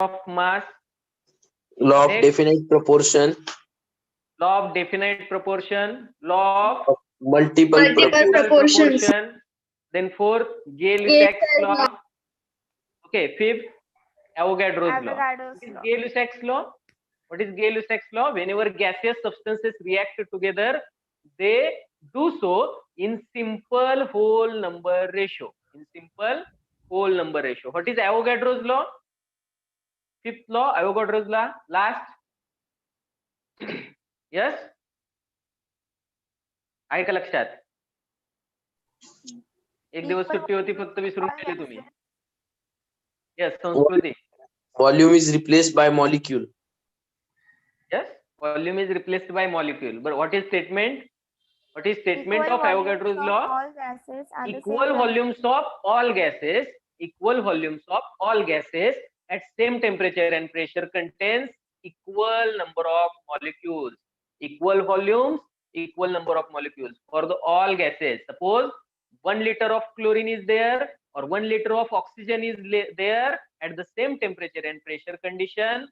of mass, law of Next. definite proportion, law of definite proportion, law of multiple Multiple proportion, proportions. proportion. Then fourth, Gay-Lussac's law. Okay, fifth, Avogadro's law. Avogadro's What is law. Gay-Lussac's law? What is Gay-Lussac's law? Whenever gaseous substances react together, they do so in simple whole number ratio. In simple whole number ratio. What is Avogadro's law? Fifth law, Avogadro's law. Last. Yes? आहे का लक्षात? एक दिवस सुट्टी होती फक्त विसरून गेले तुम्ही. Yes, संस्कृती. volume is replaced by molecule. Yes, volume is replaced by molecule. But what is statement? What is statement Equal of Avogadro's volumes of law? all gases are the Equal same volumes of all gases, equal volumes of all gases at same temperature and pressure contains equal number of molecules. Equal volumes, equal number of molecules for the all gases. Suppose 1 liter of chlorine is there or 1 liter of oxygen is there at the same temperature and pressure condition,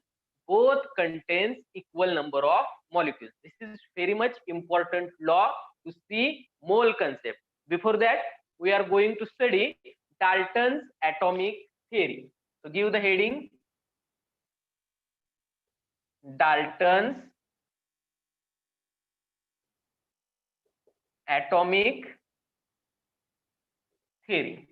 both contains equal number of molecules. This is very much important law to see mole concept. Before that, we are going to study Dalton's atomic theory. So give the heading, Dalton's atomic theory.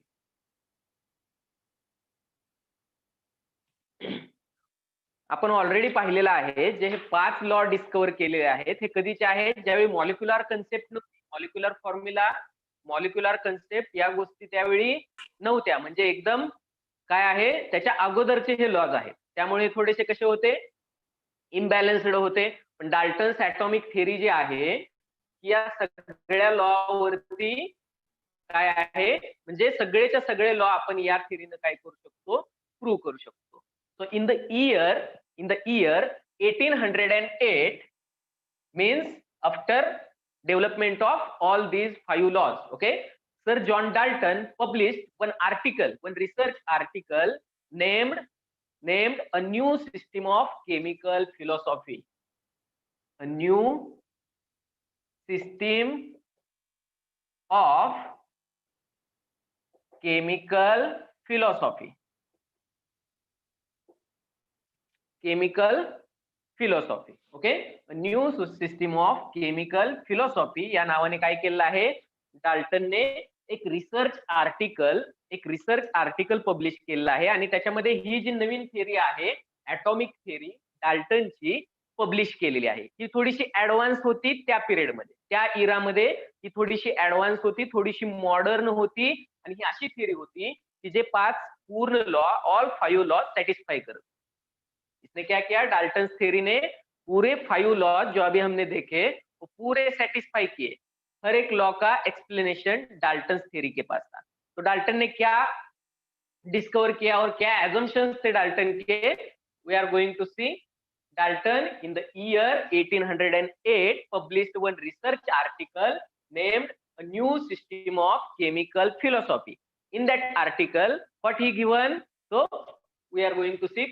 आपण already पाहिलेलं आहे, जे हे 5 law discover केलेले आहेत हे कधीचे आहेत, ज्यावेळी molecular concept नव्हती, molecular formula, molecular concept या गोष्टी त्यावेळी नव्हत्या. म्हणजे एकदम काय आहे, त्याच्या अगोदरचे हे लॉज आहेत. त्यामुळे थोडेसे कसे होते, इम्बॅलन्स्ड होते. पण डाल्टन्स ॲटॉमिक थिअरी जी आहे या सगळ्या लॉ वरती काय आहे, म्हणजे सगळेच्या सगळे लॉ आपण या थिअरीनं काय करू शकतो, प्रूव्ह करू शकतो. So in the year 1808 means after development of all these 5 laws, okay, Sir John Dalton published one research article named a new system of chemical philosophy. A new system of chemical philosophy. Chemical philosophy, okay, a new system of chemical philosophy या नावाने काय केलं आहे, डाल्टनने एक research article publish केलेलं आहे आणि त्याच्यामध्ये ही जी नवीन थिअरी आहे ॲटॉमिक थिअरी डाल्टनची पब्लिश केलेली आहे. ही थोडीशी ऍडव्हान्स होती त्या पिरियडमध्ये, त्या इरामध्ये ही थोडीशी ऍडव्हान्स होती, थोडीशी मॉडर्न होती आणि ही अशी थिअरी होती की जे 5 पूर्ण लॉ, ऑल 5 लॉ सॅटिस्फाई करत. इसने क्या किया, डाल्टन्स थ्योरी ने पूरे 5 लॉ जो अभी हमने देखे वो पूरे सेटिस्फाई किए. हर एक लॉ का एक्सप्लेनेशन डाल्टन्स थ्योरी के पास था. तो डाल्टन ने क्या डिस्कवर किया और क्या एजम्पशंस थे डाल्टन के, we are going to see. Dalton in the year 1808 published one research article named a new system of chemical philosophy. In that article what he given, so we are going to see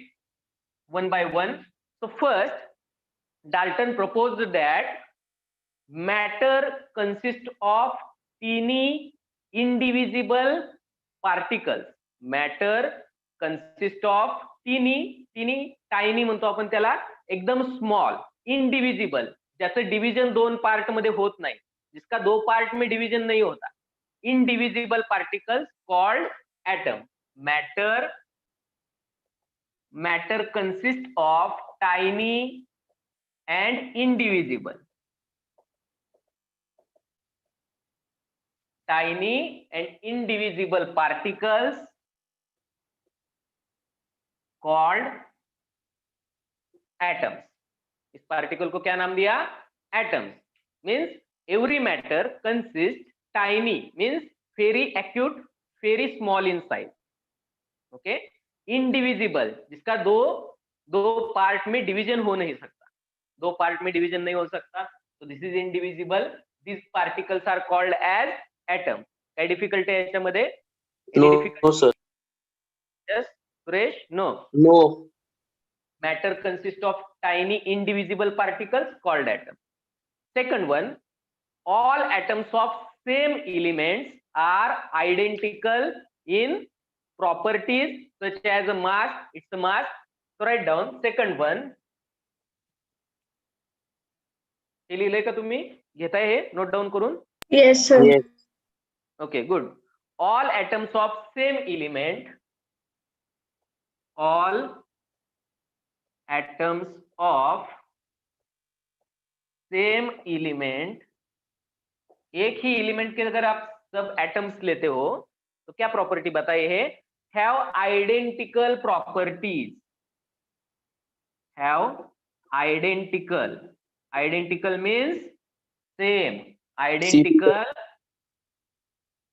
one by one. So first, Dalton proposed that matter consists of teeny indivisible particles. Matter consists of tiny म्हणतो आपण त्याला, एकदम small, indivisible, ज्याचं division 2 part मध्ये होत नाही, जिसका 2 part में डिवीजन नहीं होता, indivisible particles called atom. Matter consists of tiny and indivisible particles called atoms. इस पार्टिकल को क्या नाम दिया, atoms. Means every matter consists tiny, means very acute, very small in size, okay. Indivisible, जिसका दो पार्ट में डिवीजन हो नहीं सकता, 2 पार्ट में डिवीजन नहीं हो सकता, तो this is indivisible. This particles are called as atom. काय डिफिकल्टी आहे याच्यामध्ये? No, sir. Yes Suresh? No. Matter consists of tiny indivisible particles called atoms. Second one, all atoms of same elements are identical in properties such as a mass. It's a mass. So write down second one. हे लिहिलंय का तुम्ही? घेताय हे note down करून? Yes, sir. Yes. Okay, good. All atoms of same element, all atoms of same element, एक ही element के अगर आप सब एटम्स लेते हो तो क्या प्रॉपर्टी बताइए है? Have identical properties, have identical, identical means same, identical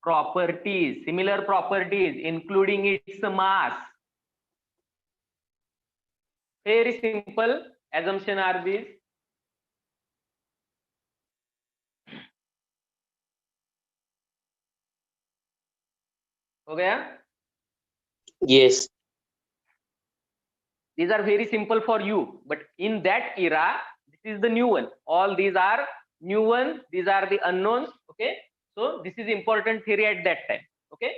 properties, similar properties, including its mass. Very simple assumption are these. हो गया? Yes. These are very simple for you, but in that era, this is the new one. All these are new ones. These are the unknowns. Okay. So this is important theory at that time. Okay.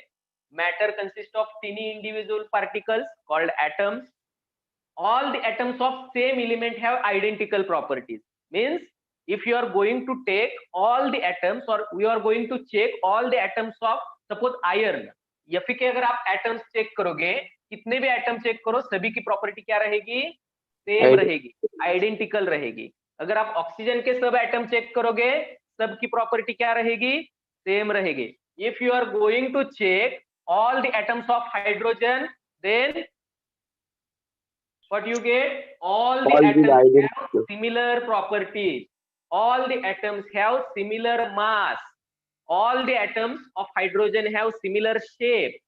Matter consists of tiny individual particles called atoms. All the atoms of same element have identical properties. Means if you are going to take all the atoms, or we are going to check all the atoms of suppose iron, Fe के अगर आप atoms check करोगे, कितने भी atom check करो, सभी की property क्या रहेगी? सेम रहेगी, आइडेंटिकल रहेगी. अगर आप ऑक्सीजन के सब एटम चेक करोगे, सब की प्रॉपर्टी क्या रहेगी? सेम रहेगी. If you are going to check all the atoms of hydrogen, then what you get? All the atoms have similar properties. All the atoms have similar mass. All the atoms of hydrogen have similar shape,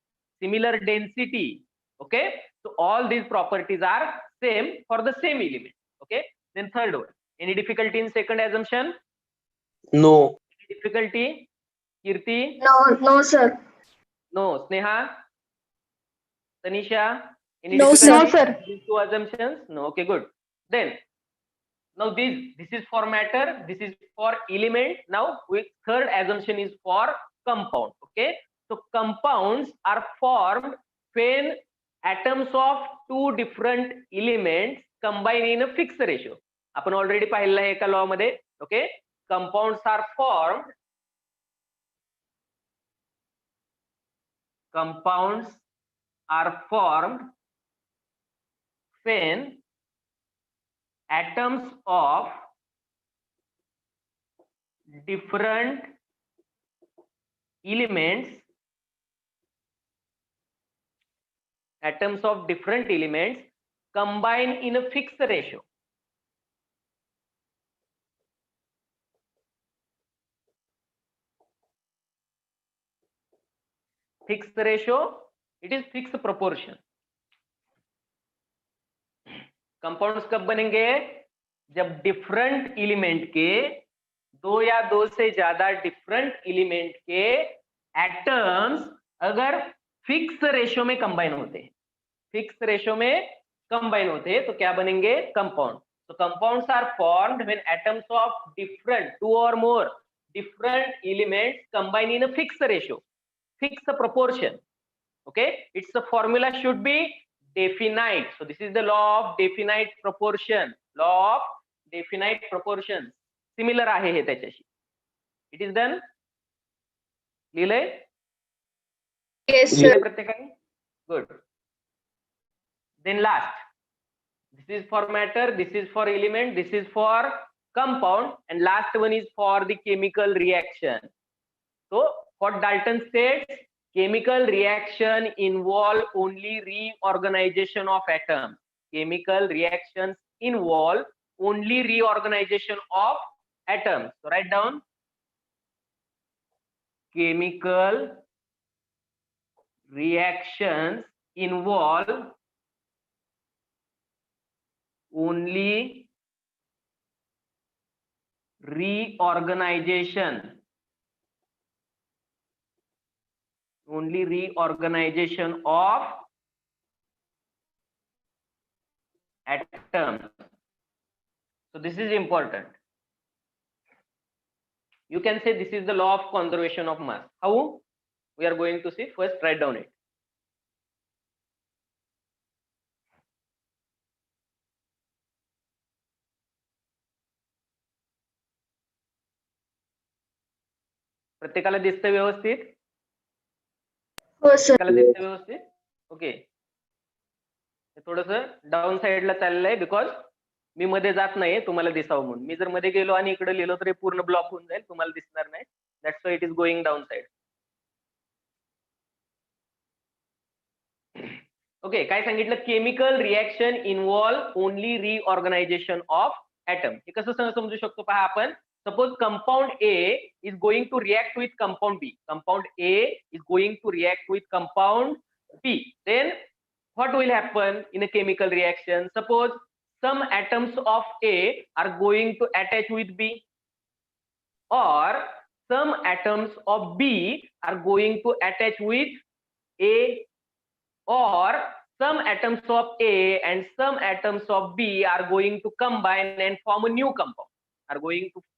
similar density. Okay, so all these properties are same for the same element. Okay, then third one, any difficulty in second assumption? No. Any difficulty? Kirti? No, sir. No. Sneha? Tanisha? Any No, difficulty? sir. These two assumptions? No. Okay, good. Then now this is for matter, this is for element. Now with third assumption is for compound. Okay, so compounds are formed when atoms of two different elements combine in a fixed ratio. आपण already पाहिलेलं आहे एका law मध्ये. Okay, compounds are formed when atoms of different elements combine in a fixed ratio. Fixed ratio, it is fixed proportion. Compounds कब बनेंगे? जब different element के, दो या दो से ज्यादा डिफरेंट एलिमेंट के एटम्स अगर फिक्स रेशियो में कंबाइन होते हैं, फिक्स रेशियो में कंबाइन होते हैं तो क्या बनेंगे? Compound. So compounds are formed when atoms of different, two or more different elements combine in a fixed ratio, fixed proportion. Okay, its formula should be definite. So this is the law of definite proportion. Law of definite proportions. Similar आहे हे त्याच्याशी. It is done. लिहिलंय? Yes, sir. प्रत्येकाने? Good. Then last. This is for matter, this is for element, this is for compound, and last one is for the chemical reaction. So what Dalton states, chemical reaction involve only reorganization of atoms. Chemical reactions involve only reorganization of atoms. So write down, chemical reactions involve only reorganization of atom. So this is important. You can say this is the law of conservation of mass. How? We are going to see. First, write down it. प्रत्येकाला दिसतं व्यवस्थित? हो sir. प्रत्येकाला दिसतं व्यवस्थित? Okay. थोडंसं down साइडला चाललंय बिकॉज मी मध्ये जात नाही तुम्हाला दिसावं म्हणून. मी जर मध्ये गेलो आणि इकडे लिहिलो तर हे पूर्ण ब्लॉक होऊन जाईल, तुम्हाला दिसणार नाही. That's why it is going down side. Okay. काय सांगितलं? Chemical reaction involve only reorganisation of atom. हे कसं समजू शकतो पहा आपण. Suppose compound A is going to react with compound B. Compound A is going to react with compound B. Then what will happen in a chemical reaction? Suppose some atoms of A are going to attach with B, or some atoms of B are going to attach with A, or some atoms of A and some atoms of B are going to combine and form a new compound. Are going to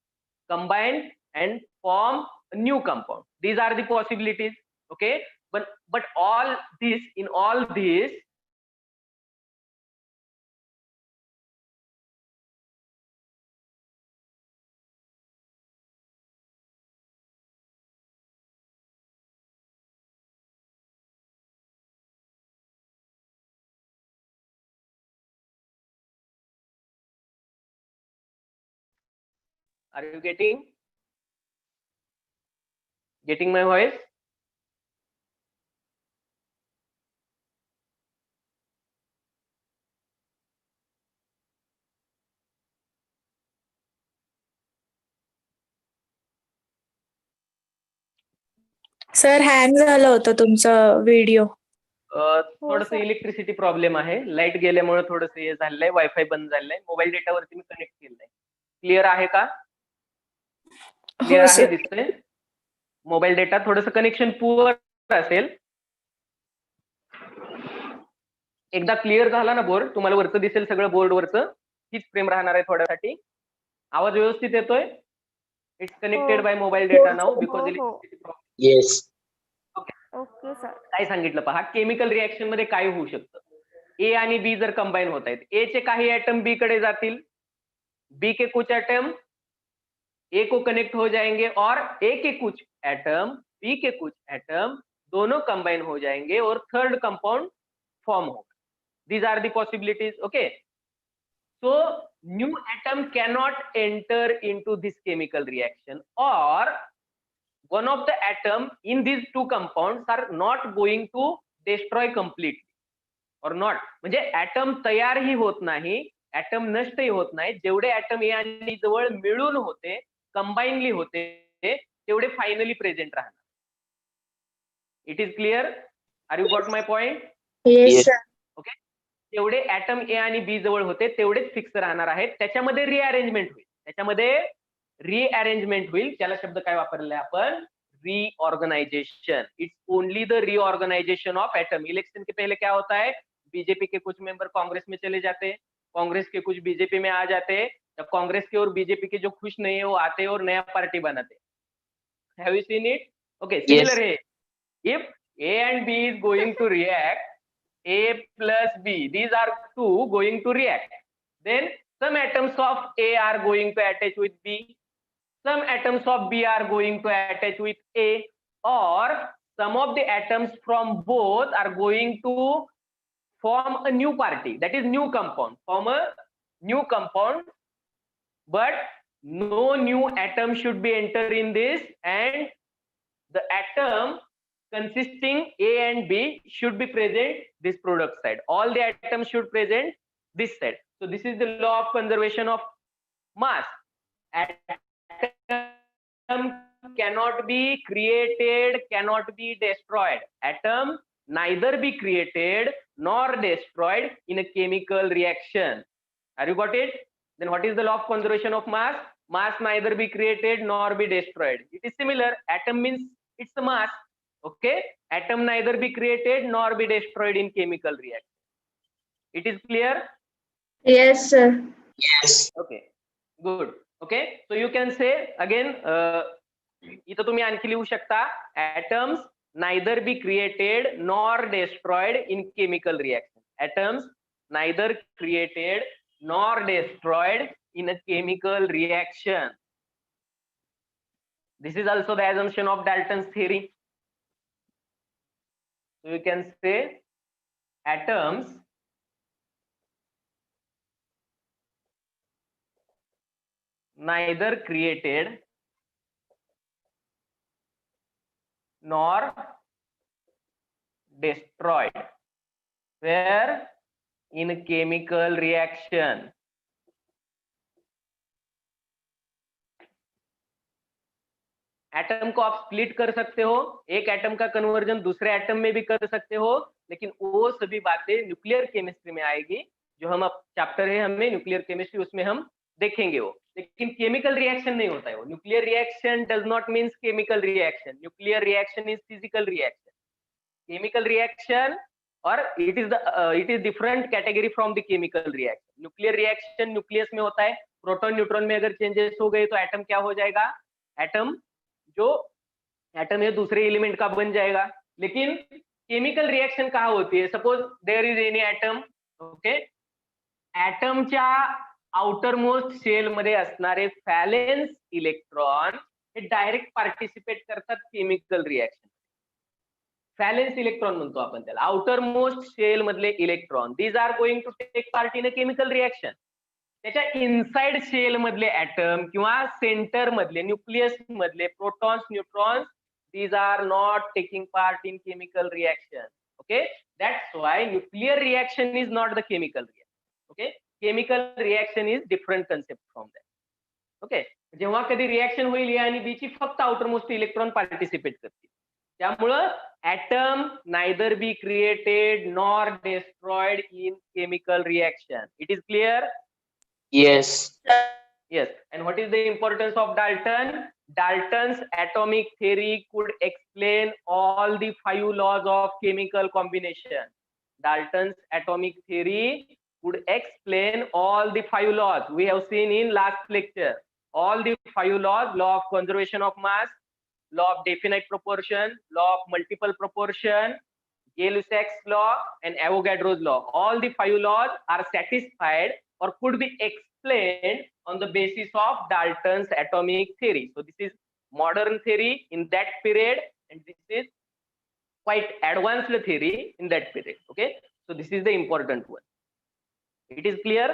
combine and form a new compound. These are the possibilities. Okay, but all this, in all this, are you getting my voice? Sir hang झालं होतं तुमचं video. थोडंसं electricity problem आहे. Light गेल्यामुळे थोडंसं हे झालंय. Wifi बंद झालंय. मोबाईल डेटावरती मी कनेक्ट केलंय. क्लिअर आहे का? क्लिअर आहे? दिसतंय? मोबाईल डेटा थोडंसं कनेक्शन पुअर असेल. एकदा क्लिअर झाला ना बोर्ड, तुम्हाला वरचं दिसेल सगळं बोर्डवरचं. हीच फ्रेम राहणार आहे थोड्यासाठी. आवाज व्यवस्थित येतोय? It's connected by mobile data now because electricity problem. Yes. Okay sir. काय सांगितलं पहा. केमिकल रिएक्शन मध्ये काय होऊ शकतं? ए आणि बी जर कंबाईन होत आहेत, ए चे काही ऍटम बी कडे जातील, बी के कुछ एटम ए को कनेक्ट हो जाएंगे, और ए के कुछ एटम बी के कुछ एटम दोनों कंबाइन हो जाएंगे और थर्ड कंपाउंड फॉर्म होगा. These are the possibilities. Okay. So new atom cannot enter into this chemical reaction, or one of the atom in these two compounds are not going to destroy completely or not. म्हणजे atom तयारही होत नाही, atom नष्टही होत नाही. जेवढे atom A आणि जवळ मिळून होते, कंबाईनली होते, तेवढे फायनली प्रेझेंट राहणार. It is clear? Are you got my point? Yes sir. Okay. जेवढे ऍटम ए आणि बी जवळ होते तेवढेच फिक्स राहणार आहेत. त्याच्यामध्ये रिअरेंजमेंट होईल. त्याला शब्द काय वापरलाय आपण? Reorganisation. It's only the reorganisation of atom. Election के पहले क्या होता है? बीजेपी के कुछ मेंबर कांग्रेस में चले जाते, कांग्रेस के कुछ बीजेपी में आ जाते, जब कांग्रेस के और बीजेपी के जो खुश नहीं है वो आते और नया पार्टी बनाते. Have you seen it? Okay. Similar है. If A and B is going to react, A plus B, these are two going to react. Then some atoms of A are going to attach with B, some atoms of B are going to attach with A, or some of the atoms from both are going to form a new party, that is new compound, form a new compound, but no new atom should be enter in this, and the atom consisting A and B should be present this product side. All the atoms should present this side. So this is the law of conservation of mass. Atom cannot be created, cannot be destroyed. Atom neither be created nor destroyed in a chemical reaction. Are you got it? Then what is the law of conservation of mass? Mass neither be created nor be destroyed. It is similar. Atom means it's a mass. Okay. Atom neither be created nor be destroyed in chemical reaction. It is clear? Yes, sir. Yes. Okay, good. Okay, so you can say again, इथं तुम्ही आणखी लिहू शकता, atoms neither be created nor destroyed in chemical reaction. Atoms neither created nor destroyed in a chemical reaction. This is also the assumption of Dalton's theory. So you can say atoms neither created nor destroyed where in a chemical reaction. Atom को आप split कर सकते हो, एक atom का conversion दूसरे atom में भी कर सकते हो, लेकिन वो सभी बातें न्यूक्लियर केमिस्ट्री में आएगी, जो हम अब चैप्टर है हमें न्यूक्लियर केमिस्ट्री, उसमें हम देखेंगे वो। लेकिन केमिकल रिएक्शन नहीं होता है वो। Nuclear reaction does not means chemical reaction. Nuclear reaction is physical reaction. Chemical reaction और it is different category from the chemical reaction. Nuclear reaction nucleus में होता है, प्रोटॉन न्यूट्रॉन में अगर चेंजेस हो गए तो एटम क्या हो जाएगा, एटम जो एटम है दूसरे एलिमेंट का बन जाएगा। लेकिन केमिकल रिएक्शन कहाँ होती है, suppose there is any atom, okay, एटमच्या आउटर मोस्ट सेल मध्ये असणारे फॅलेन्स इलेक्ट्रॉन हे डायरेक्ट पार्टिसिपेट करतात केमिकल रिएक्शन। फॅलेन्स इलेक्ट्रॉन म्हणतो आपण त्याला, आउटर मोस्ट सेल मधले electron, these are going to take part in a chemical reaction. त्याच्या इनसाइड सेल मधले ऍटम किंवा सेंटर मधले न्यूक्लियस मधले protons neutrons, these are not taking part in chemical reaction. Okay, that's why nuclear reaction is not the chemical reaction. Okay, chemical reaction is different concept from that. Okay, जेव्हा कधी reaction होईल ए आणि B ची फक्त outermost electron participate करतील, त्यामुळं atom neither be created nor destroyed in chemical reaction. It is clear? Yes. Yes. And what is the importance of Dalton? Dalton's atomic theory could explain all the 5 laws of chemical combination. Dalton's atomic theory could explain all the 5 laws we have seen in last lecture. All the 5 laws: law of conservation of mass, law of definite proportion, law of multiple proportion, Gay-Lussac's law, and Avogadro's law. All the 5 laws are satisfied or could be explained on the basis of Dalton's atomic theory. So this is modern theory in that period, and this is quite advanced theory in that period. Okay, so this is the important one. It is clear?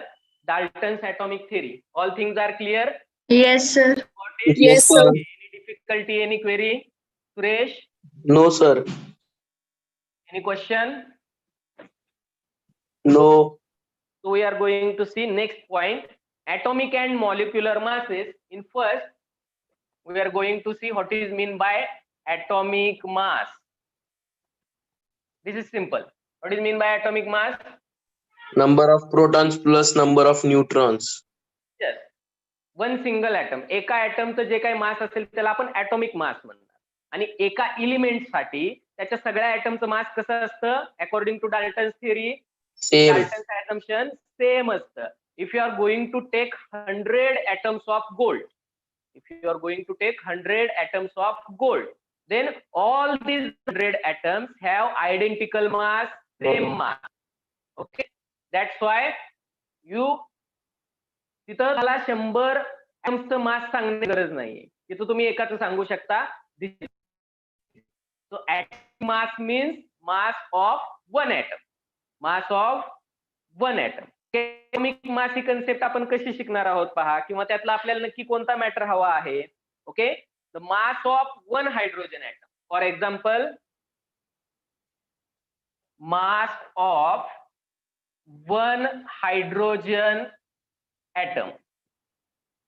Dalton's atomic theory. All things are clear? Yes, sir. Got it? Yes, sir. Any difficulty, any query? Suresh, No, sir. any question? No. So we are going to see next point, atomic and molecular masses. In first, we are going to see what is mean by atomic mass. This is simple. What is mean by atomic mass? Number of protons plus number of neutrons. Yes. One single atom. एका ॲटमचं जे काही मास असेल त्याला आपण atomic mass म्हणणार. आणि एका element साठी त्याच्या सगळ्या ॲटमचं मास कसं असतं, according to Dalton's theory, Same. Dalton's assumption same असतं. If you are going to take 100 atoms of gold, if you are going to take 100 atoms of gold, then all these 100 atoms have identical mass, same mass. Okay, that's why you तिथं मला 100 atoms मास सांगण्याची गरज नाहीये, तिथं तुम्ही एकाच सांगू शकता. So atomic mass means mass of one atom. Mass of one ॲटम. ॲटॉमिक मास ही कन्सेप्ट आपण कशी शिकणार आहोत पहा, किंवा त्यातला आपल्याला नक्की कोणता मॅटर हवा आहे. Okay, the mass of one hydrogen atom. For example, mass of one hydrogen atom.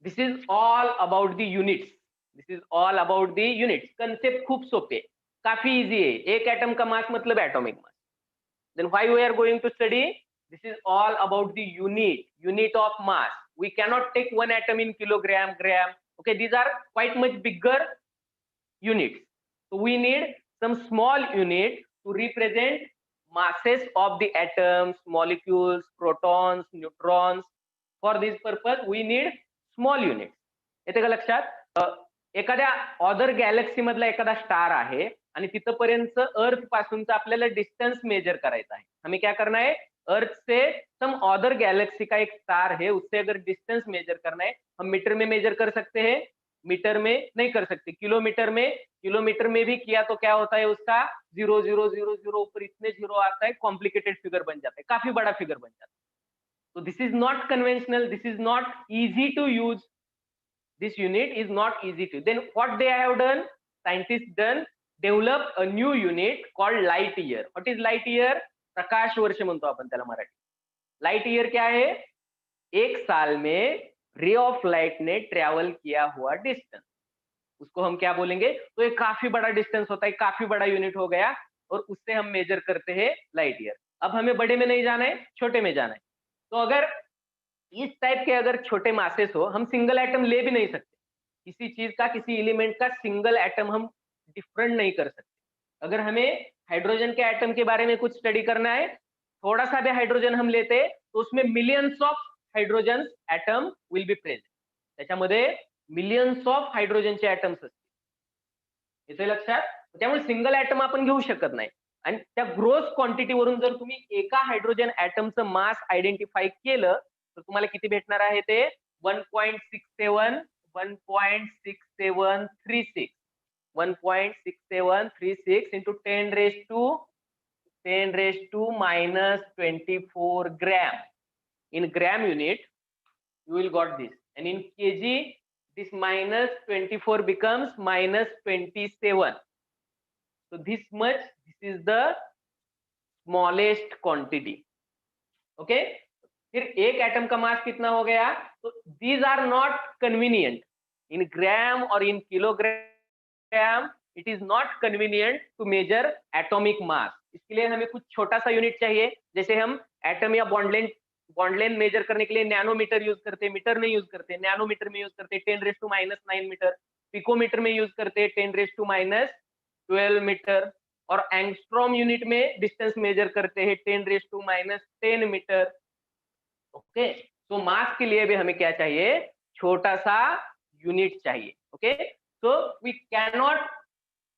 This is all about the units. This is all about the units. Concept खूप सोपे, काफी इजी है. एक एटम का मास मतलब atomic mass. Then why we are going to study? This is all about the unit of mass. We cannot take one atom in kilogram, gram. Okay, these are quite much bigger units. So we need some small unit to represent masses of the atoms, molecules, protons, neutrons. For this purpose we need small units. येते का लक्षात? एखाद्या other Galaxy मधला एखादा star आहे आणि तिथपर्यंत अर्थ पासूनचा आपल्याला डिस्टेंस मेजर करायचा है. हमें क्या करना है? अर्थ से सम अदर गैलेक्सी का एक स्टार है, उससे अगर डिस्टेंस मेजर करना है, हम मीटर में मेजर कर सकते हैं, मीटर में नहीं कर सकते, किलोमीटर में भी किया तो क्या होता है उसका 0,0,0,0 ऊपर इतने जीरो आता है, कॉम्प्लिकेटेड फिगर बन जाता है, काफी बड़ा फिगर बन जाता है. तो this is not conventional, this is not easy to use, this unit is not easy to. Then what they have done, scientists done, develop a new unit called light year. What is light year? प्रकाश वर्ष म्हणतो आपण त्याला Marathi. Light year क्या है? एक साल में ray of light ने ट्रेवल किया हुआ डिस्टेंस, उसको हम क्या बोलेंगे? तो ये काफी बड़ा डिस्टेंस होता है, काफी बड़ा यूनिट हो गया, और उससे हम मेजर करते हैं लाइट ईयर. अब हमें बड़े में नहीं जाना है, छोटे में जाना है. तो अगर इस टाइप के अगर छोटे मासेस हो, हम सिंगल एटम ले भी नहीं सकते, किसी चीज का, किसी एलिमेंट का सिंगल एटम हम डिफरेंट नहीं कर सकते. अगर हमें हाइड्रोजन के एटम के बारे में कुछ स्टडी करना है, थोड़ा सा भी हाइड्रोजन हम लेते तो उसमें millions of hydrogen atom will be present, त्याच्यामध्ये मिलियन्स ऑफ हायड्रोजनचे ॲटम्स असतील. येते लक्षात? त्यामुळे सिंगल ॲटम आपण घेऊ शकत नाही. आणि त्या ग्रोस क्वांटिटीवरून जर तुम्ही एका हायड्रोजन ॲटमचं मास आयडेंटिफाय केलं तर तुम्हाला किती भेटणार आहे? ते 1.6736 1.6736 into 10 raised to minus 24 gram. In gram unit you will got this, and in kg this minus 24 becomes minus 27. So this much, this is the smallest quantity. Okay, फिर एक एटम का मास कितना हो गया? तो these are not convenient in gram or in kilogram. It is not convenient to measure atomic mass. इसके लिए हमें कुछ छोटा सा यूनिट चाहिए, जैसे हम एटम या बॉन्डलेन मेजर करने के लिए नैनोमीटर यूज करते हैं, मीटर नहीं यूज करते, नैनोमीटर में यूज करते हैं 10⁻⁻⁹ मीटर, पिकोमीटर में यूज करते हैं 10⁻12 मीटर, और एंगस्ट्रॉम यूनिट में डिस्टेंस मेजर करते हैं 10⁻10 मीटर. ओके, तो मास के लिए भी हमें क्या चाहिए? छोटा सा यूनिट चाहिए. Okay, so we cannot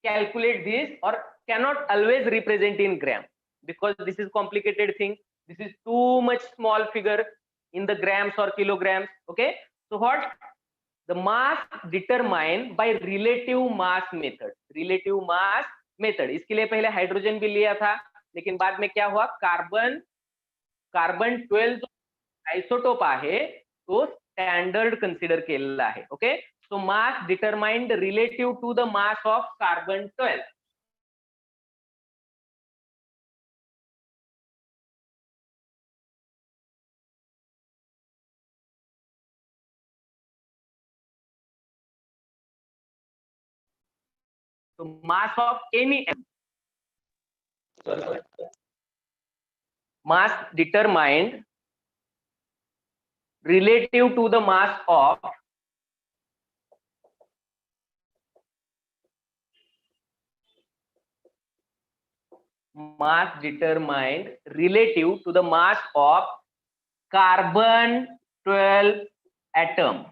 calculate this or cannot always represent in gram because this is complicated thing. This is too much small figure in the grams or kilograms. Okay, so what? The mass determined by relative mass method. Relative mass method. इसके लिए पहले hydrogen भी लिया था, लेकिन बाद में क्या हुआ? कार्बन 12 जो आइसोटोप आहे तो स्टँडर्ड कन्सिडर केलेला आहे. Okay, so mass determined relative to the mass of carbon 12. So mass of any mass determined relative to the mass of carbon 12 atom.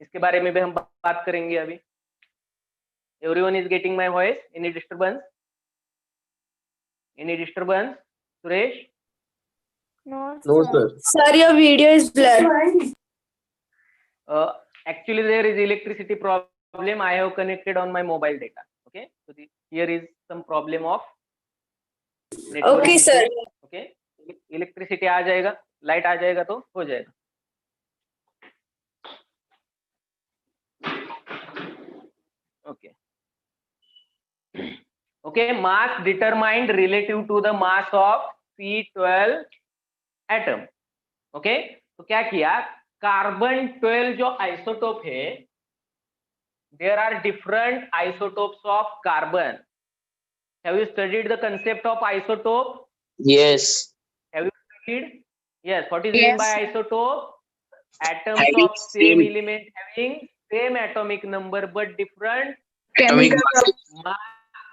इसके बारे में भी हम बात करेंगे अभी. Everyone is getting my voice? Any disturbance? Suresh? No, No, sir. sir. Sir, your video is blurred. Actually there is electricity problem. I have connected on my mobile data. Okay, so here is some problem of network. Okay, sir. Okay, electricity आ जाएगा, light आ जाएगा तो हो जाएगा. Okay. Okay, mass determined relative to the mass of C12 atom. Okay, तो क्या किया? Carbon 12 जो आइसोटोप है, there are different isotopes of carbon. Have you studied the concept of isotope? Yes. Have you studied? Yes. What is Yes. meant by isotope? Atoms Having of same same- element having same atomic number but different Atomic Chemical. mass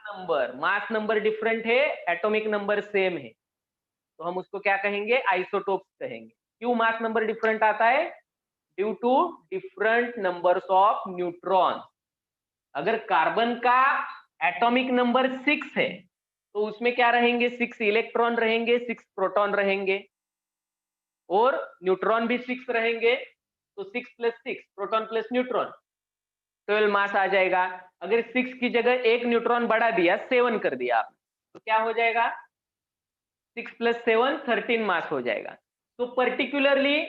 mass number different है, atomic number same है, तो हम उसको क्या कहेंगे, isotopes कहेंगे। क्यों mass number different आता है? Due to different numbers of neutron. अगर कार्बन का एटॉमिक नंबर 6 है तो उसमें क्या रहेंगे, 6 इलेक्ट्रॉन रहेंगे, 6 प्रोटॉन रहेंगे, और न्यूट्रॉन भी 6 रहेंगे, तो 6 + 6 प्रोटॉन प्लस न्यूट्रॉन 12 मास आ जाएगा। अगर 6 की जगह एक न्यूट्रॉन बढ़ा दिया, 7 कर दिया आपने, तो क्या हो जाएगा, 6 + 7 13 मास हो जाएगा। तो पर्टिकुलरली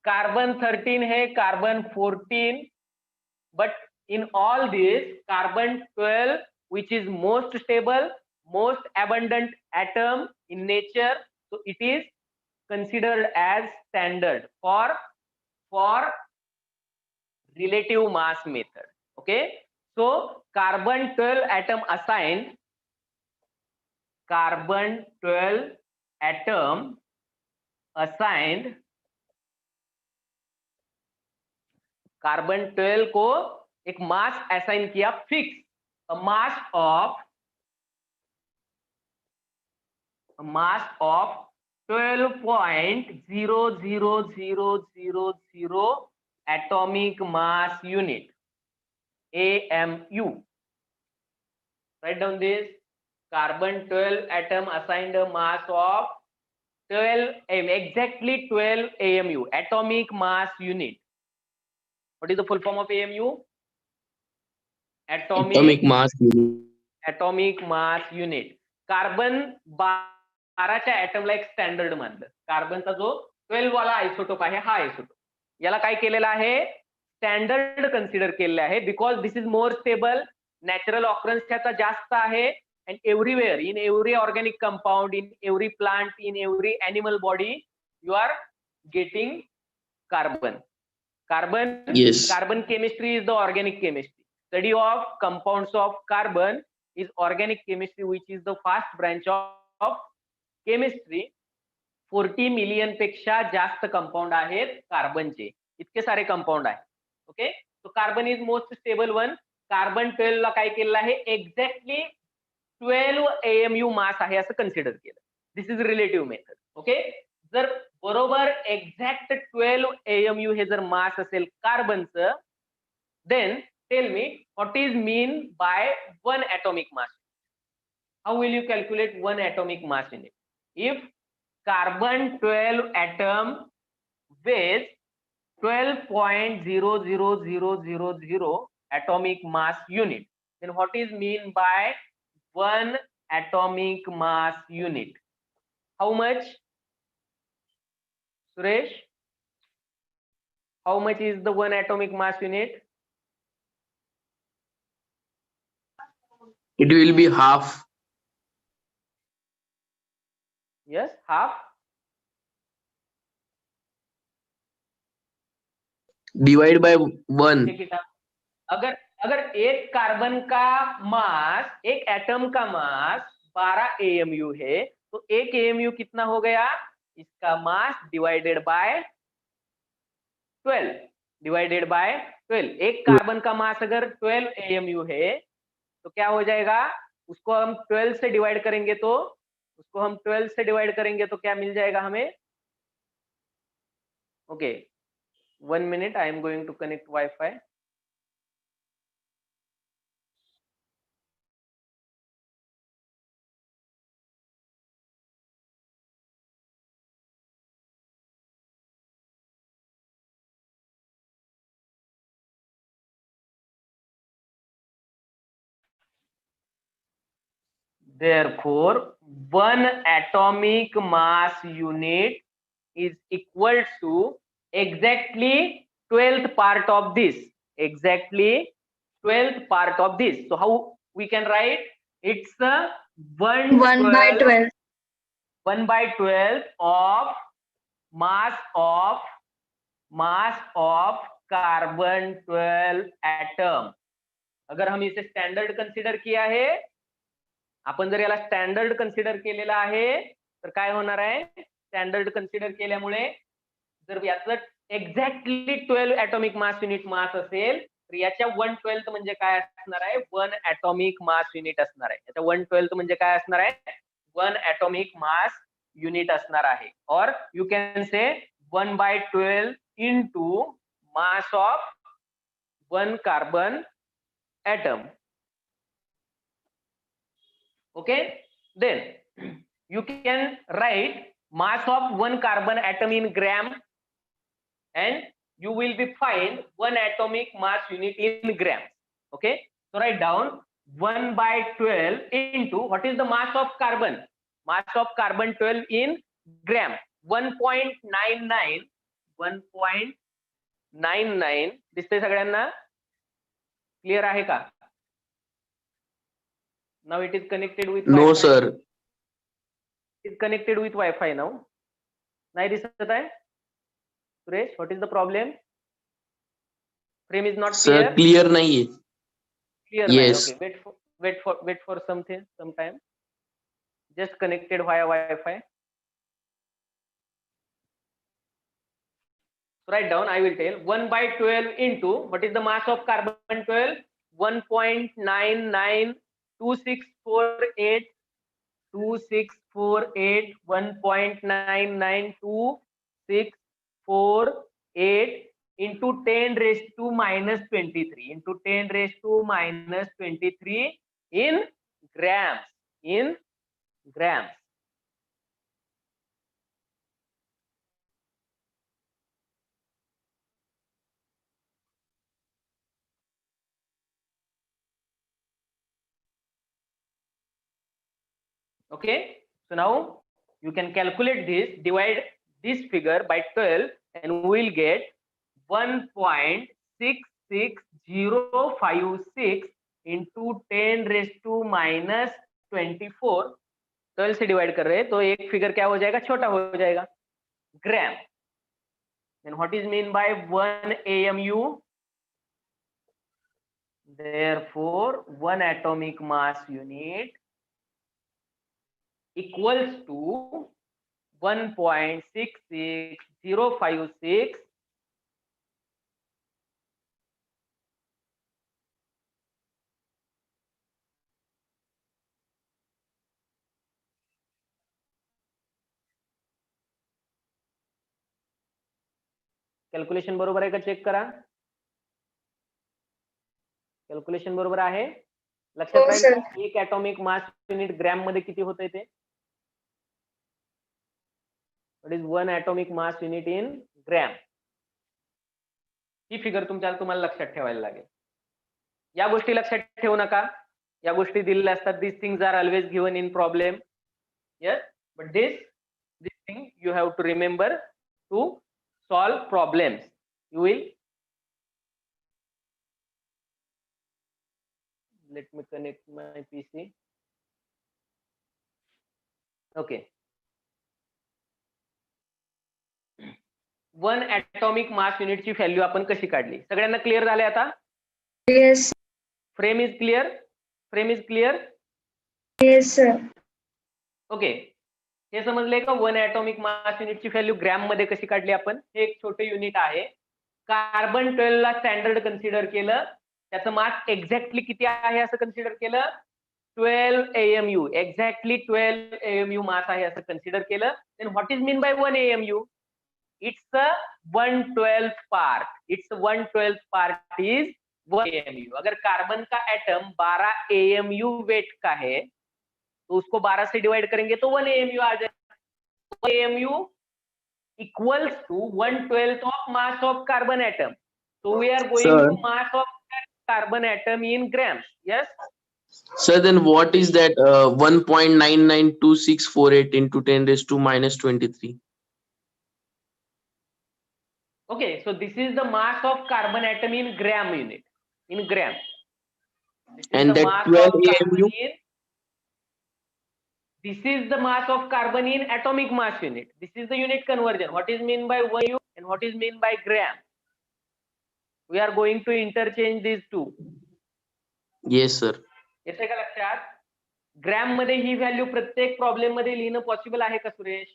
कार्बन 13 है, carbon 14, but in all this carbon 12 which is most stable, most abundant atom in nature, so it is considered as standard for relative mass method. Okay, so carbon 12 atom assigned, carbon 12 atom assigned, carbon 12 को एक मास assign किया fix, mass of 12.00000 atomic mass unit, AMU. Write down this. Carbon 12 atom assigned a mass of 12 exactly 12 AMU, atomic mass unit. What is the full form of AMU? atomic mass unit. atomic mass unit. Carbon 12च्या ऍटमला एक standard मानलं, कार्बनचा जो 12 वाला isotope आहे हा isotope, याला काय केलेलं आहे, स्टँडर्ड कन्सिडर केलेलं आहे, because this is more stable, natural occurrence त्याचा जास्त आहे, and everywhere in every organic compound, in every plant, in every animal body you are getting carbon. Yes. Carbon chemistry is the organic chemistry. Study of compounds of carbon is organic chemistry, which is the fast branch of chemistry. 40 million पेक्षा जास्त compound आहेत कार्बनचे, इतके सारे compound आहेत. Okay, तो carbon is most stable one. Carbon 12 ला काय केलेलं आहे, एक्झॅक्टली 12 AMU मास आहे असं कन्सिडर केलं. This is relative method. Okay, जर बरोबर एक्झॅक्ट 12 AMU हे जर मास असेल कार्बनचं, then tell me what is mean by 1 atomic mass? How will you calculate 1 atomic mass unit? If carbon 12 atom weighs 12.00000 atomic mass unit, then what is mean by 1 atomic mass unit? How much? Suresh, how much is the 1 atomic mass unit? It will be half. Yes, half. Divide by 1. Check it out. अगर एक carbon का मास, एक atom का मास 12 AMU है, तो एक AMU कितना हो गया, इसका mass divided by 12, divided by 12. एक कार्बन का मास अगर 12 AMU है तो क्या हो जाएगा, उसको हम 12 से डिवाइड करेंगे तो क्या मिल जाएगा हमें. Okay, 1 minute, I am going to connect Wi-Fi. Therefore, 1 atomic mass unit is equal to exactly 12th part of this. Exactly 12th part of this. So how we can write? It's a 1 by 12. 1 by 12 of mass of carbon 12 atom. अगर हम इसे standard consider किया है, आपण जर याला standard consider केलेला आहे तर काय होणार आहे, स्टँडर्ड कन्सिडर केल्यामुळे जर याचं एक्झॅक्टली 12 atomic mass unit मास असेल तर याच्या 1/12 म्हणजे काय असणार आहे? 1 atomic mass unit असणार आहे. याच्या 1/12 म्हणजे काय असणार आहे? 1 atomic mass unit असणार आहे. और you can say 1/12 into mass of 1 carbon atom. Okay, then you can write mass of 1 carbon atom in gram, and you will be find 1 atomic mass unit in gram. Okay, so write down 1/12 into what is the mass of carbon? Mass of carbon 12 in gram 1.99. 1.99 दिसते सगळ्यांना? Clear आहे का? Now it is connected with No, Wi-Fi. sir. It is connected with Wi-Fi now. नाही दिसत आहे? Suresh, what is the problem? Frame is not Sir, clear. clear नाहीये. Clear नाही. Yes. Okay, wait for some time. Just connected via Wi-Fi. So write down. I will tell 1/12 into what is the mass of carbon 12? 1.992648. 1.992648 into 10 raised to minus 23 into 10 raised to minus 23 in grams. In grams. Okay, so now you can calculate this, divide this figure by 12, and we will get 1.66056 into 10 raised to minus 24. 12 से divide कर रहे हैं तो एक figure क्या हो जाएगा? छोटा हो जाएगा, ग्राम. Then what is mean by 1 AMU? Therefore 1 atomic mass unit equals to 1.66056 calculation बरोबर आहे का? चेक करा. कॅल्क्युलेशन बरोबर आहे? लक्षात हो, राहील sir. का? एक ॲटॉमिक मास युनिट ग्रॅम मध्ये किती होतंय ते? What is 1 atomic mass unit in gram? He figure तुम्हाला लक्षात ठेवायला लागेल. या गोष्टी लक्षात ठेवू नका. या गोष्टी दिलेल्या असतात. This things are always given in problem. Yes, but this thing you have to remember to solve problems. You will let me connect my PC. Okay. 1 atomic mass unit ची व्हॅल्यू आपण कशी काढली? सगळ्यांना क्लिअर झाले आता? Yes. Frame is clear? Frame is clear? Yes, sir. Okay, हे समजले का? 1 ॲटॉमिक मास युनिटची व्हॅल्यू ग्रॅम मध्ये कशी काढली आपण? हे एक छोटे युनिट आहे. कार्बन 12 ला स्टँडर्ड कन्सिडर केलं, त्याचं मास एक्झॅक्टली किती आहे असं कन्सिडर केलं? 12 AMU. एक्झॅक्टली 12 AMU मास आहे असं कन्सिडर केलं. Then what is mean by 1 AMU? It's a 1/12 part. It's 1/12 part is 1 AMU. अगर कार्बन का एटम 12 AMU वेट का है तो उसको 12 से डिवाइड करेंगे तो 1 AMU आ जाएगा. 1 AMU equals to 1/12 of mass of carbon atom. So we are going Sir. to mass of carbon atom in grams. Yes. Sir, then what is that 1.992648 into 10 raised to minus 23? Okay. So this is the mass of carbon atom in gram unit. In gram. This is And the that mass 12 of carbon AMU? in. This is the mass of carbon in atomic mass unit. This is the unit conversion. What is mean by 1 AMU and what is mean by gram? We are going to interchange these two. Yes, sir. येते का लक्षात? Gram मध्ये ही value प्रत्येक problem मध्ये लिहिणं possible आहे का सुरेश?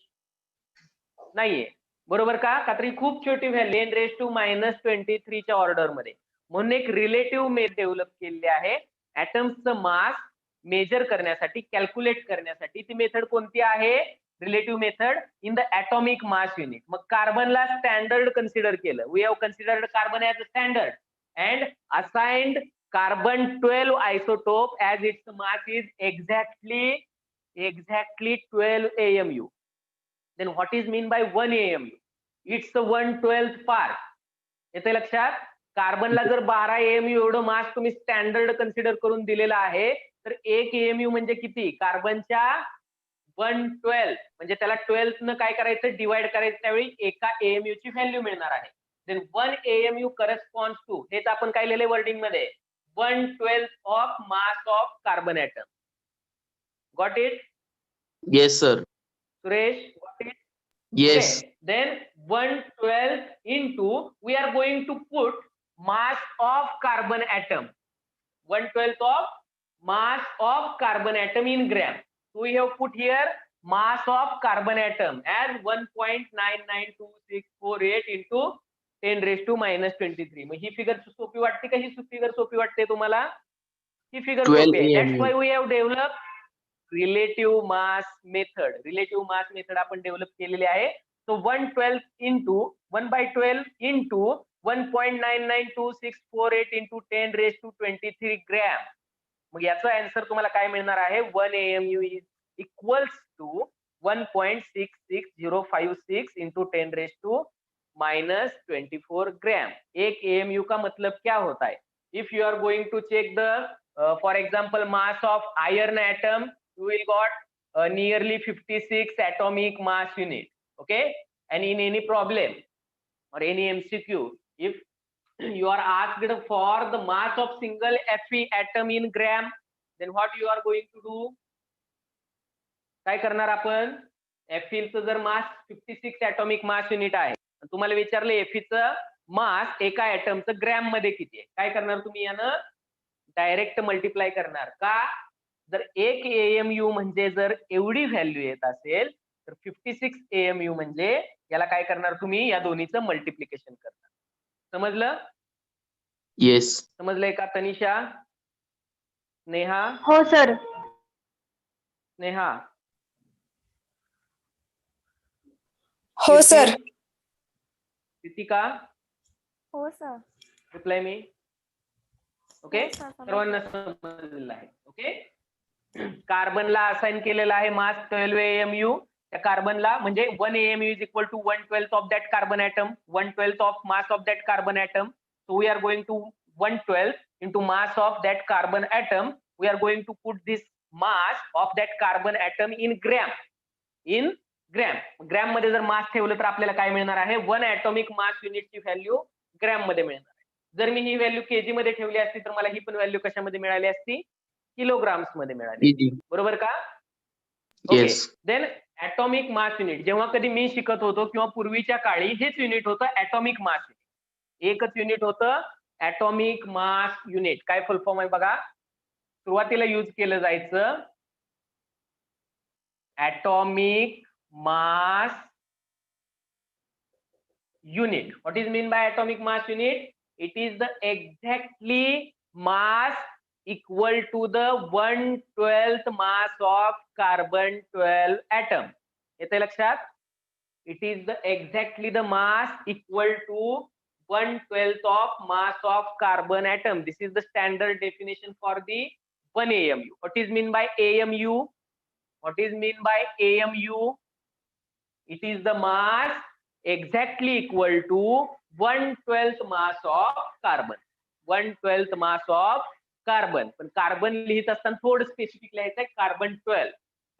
नाहीये, बरोबर का? का तर ही खूप छोटी व्हॅल्यू 10 raised to minus 23 च्या ऑर्डर मध्ये. म्हणून एक रिलेटिव्ह मेथड डेव्हलप केलेली आहे ऍटम्सचं मास मेजर करण्यासाठी, कॅल्क्युलेट करण्यासाठी. ती मेथड कोणती आहे? Relative method in the atomic mass unit. मग कार्बनला स्टँडर्ड कन्सिडर केलं. We have considered carbon as a standard and assigned carbon 12 isotope as its mass is exactly 12 AMU. Then what is mean by 1 AMU? It's the 1/12th part. येते लक्षात? कार्बनला जर 12 AMU एवढं मास तुम्ही standard consider करून दिलेलं आहे, तर 1 AMU म्हणजे किती? कार्बनच्या 1/12 म्हणजे त्याला 12 न काय करायचं? डिवाइड करायचं. त्यावेळी एका AMU ची व्हॅल्यू मिळणार आहे. देन 1 AMU करेस्पॉन्ड्स टू, हेच आपण काय लिहिले वर्डिंग मध्ये, 1/12 of mass of carbon atom. Got it? Yes, sir. Suresh, got it? Yes. Okay. Then 1/12 into, we are going to put mass of carbon atom. 1/12 of mass of carbon atom in gram. So we have put here mass of carbon atom as 1.992648 into 10⁻⁻23. Mug he figure सोपी वाटते का? ही figure सोपी वाटते तुम्हाला? ही figure 12 सोपी आहे. AMU. That's why we have developed relative mass method. Relative mass method आपण develop केलेली आहे. So 1/12 into 1/12 into 1.992648 into 10⁻23 gram. मग याचा आन्सर तुम्हाला काय मिळणार आहे? 1 AMU is equals to 1.66056 into 10⁻⁻24 gram. एक AMU का मतलब क्या होता है? If you are going to check the for example mass of iron atom, you will got nearly 56 atomic mass unit. Okay, and in any problem or any MCQ, if you are asked for the mass of single Fe atom in gram, then what you are going to do? काय करणार आपण? Fe चं जर मास 56 atomic mass unit आहे, तुम्हाला विचारलं Fe चं मास एका ऍटमचं ग्रॅम मध्ये किती आहे, काय करणार तुम्ही? यानं डायरेक्ट मल्टिप्लाय करणार. का? जर 1 AMU म्हणजे जर एवढी व्हॅल्यू येत असेल, तर 56 AMU म्हणजे याला काय करणार तुम्ही? या दोन्हीचं मल्टिप्लिकेशन करणार. समजलं? Yes. समजलंय का तनिषा? नेहा? हो सर. नेहा? हो सर. कृतिका? हो सर. रिप्लाय मी. ओके, हो, सर, समजलं. सर्वांना समजलेलं आहे. ओके, कार्बनला असाइन केलेला आहे मास 12 AMU. त्या कार्बनला म्हणजे 1 AMU is equal to 1/12 of that carbon atom, 1/12 of mass of that carbon atom. So we are going to 1/12 into mass of that carbon atom. We are going to put this mass of that carbon atom in gram. In gram. Gram मध्ये जर मास ठेवलं तर आपल्याला काय मिळणार आहे? 1 atomic mass unit ची value gram मध्ये मिळणार आहे. जर मी ही व्हॅल्यू केजी मध्ये ठेवली असती तर मला ही पण व्हॅल्यू कशामध्ये मिळाली असती? किलोग्राम्स मध्ये मिळाली. Easy. बरोबर का? Yes. Then atomic mass unit. जेव्हा कधी मी शिकत होतो किंवा पूर्वीच्या काळी हेच युनिट होतं ऍटॉमिक मास युनिट. एकच युनिट होतं ऍटॉमिक मास युनिट. काय फुल फॉर्म आहे बघा? सुरुवातीला यूज केलं जायचं atomic mass unit. What is mean by atomic mass unit? It is the exactly mass equal to the 1/12th mass of carbon 12 atom. येते लक्षात? It is the exactly the mass equal to 1/12th of mass of carbon atom. This is the standard definition for the 1 AMU. What is mean by AMU? What is mean by AMU? It is the mass exactly equal to 1/12th mass of carbon. 1/12th mass of carbon. पण carbon लिहित असताना थोडं specific लिहायचं आहे. Carbon 12.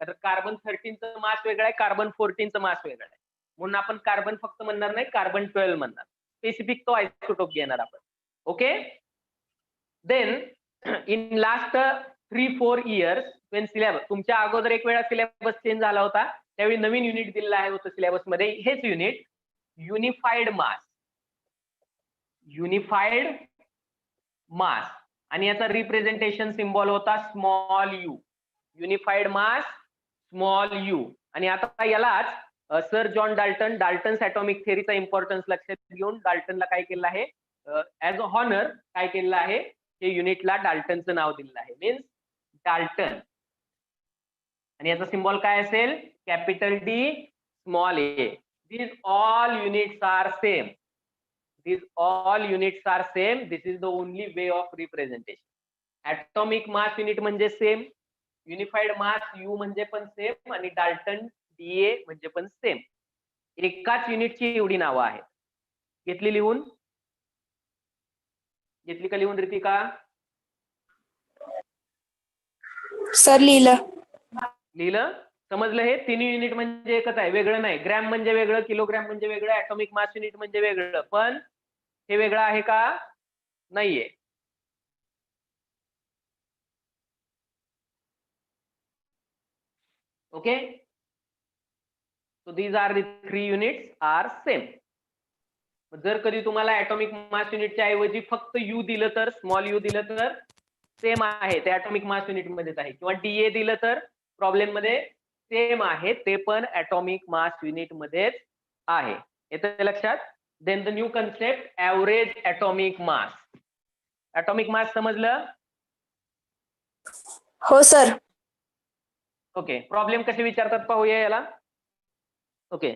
तर carbon 13चं मास वेगळं आहे, carbon 14चं मास वेगळं आहे. म्हणून आपण कार्बन फक्त म्हणणार नाही, कार्बन 12 म्हणणार. स्पेसिफिक तो आयसोटोप घेणार आपण. Okay, then in last 3-4 years when syllabus, तुमच्या अगोदर एक वेळा सिलेबस चेंज झाला होता, त्यावेळी नवीन युनिट दिलेलं आहे होतं सिलेबस मध्ये. हेच unit unified mass. Unified mass आणि याचा रिप्रेझेंटेशन सिम्बॉल होता small u. Unified mass small u. आणि आता यालाच सर जॉन डाल्टन्स ॲटॉमिक थेअरीचा इम्पॉर्टन्स लक्षात घेऊन डाल्टनला काय केलं आहे? ऍज अ हॉनर काय केलेलं आहे, हे युनिटला डाल्टनचं नाव दिलेलं आहे, मीन्स डाल्टन. आणि याचा सिम्बॉल काय असेल, capital D small A. These all units are same. These all units are same. This is the only way of representation. Atomic mass unit म्हणजे सेम, युनिफाईड मास यू म्हणजे पण same, आणि Dalton DA म्हणजे पण same. एकाच युनिटची एवढी नावं आहेत. घेतली लिहून? घेतली का लिहून रितिका? सर लिहिलं. लिहिलं? समजलं? हे तिन्ही युनिट म्हणजे एकच आहे, वेगळं नाही. ग्रॅम म्हणजे वेगळं, किलोग्रॅम म्हणजे वेगळं, ऍटॉमिक मास युनिट म्हणजे वेगळं. पण हे वेगळं आहे का? नाहीये. Okay, so these are the 3 units are same. जर कधी तुम्हाला ऍटॉमिक मास युनिटच्या ऐवजी फक्त यू दिलं तर, स्मॉल यू दिलं तर सेम आहे, ते ऍटॉमिक मास युनिट मध्येच आहे. किंवा डीए दिलं तर प्रॉब्लेम मध्ये सेम आहे, ते पण ऍटॉमिक मास युनिट मध्येच आहे. येतं लक्षात? Then the new concept, average atomic mass. Atomic mass समजलं? हो सर. ओके, प्रॉब्लेम कसे विचारतात पाहूया याला. Okay,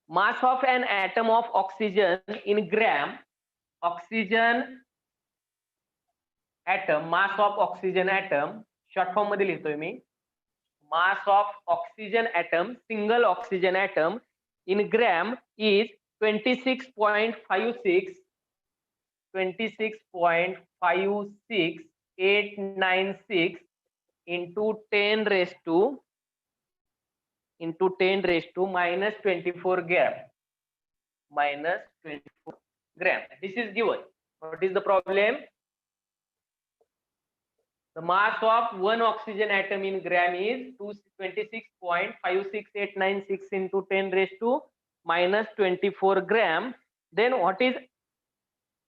mass of an atom of oxygen in gram. Oxygen atom, mass of oxygen atom, short form मध्ये लिहितोय मी. Mass of oxygen atom, single oxygen atom in gram is 26.56896 into 10 raised to minus 24 gram. Minus 24 gram. This is given. What is the problem? The mass of one oxygen atom in gram is 26.56896 into 10 raised to minus 24 gram. Then what is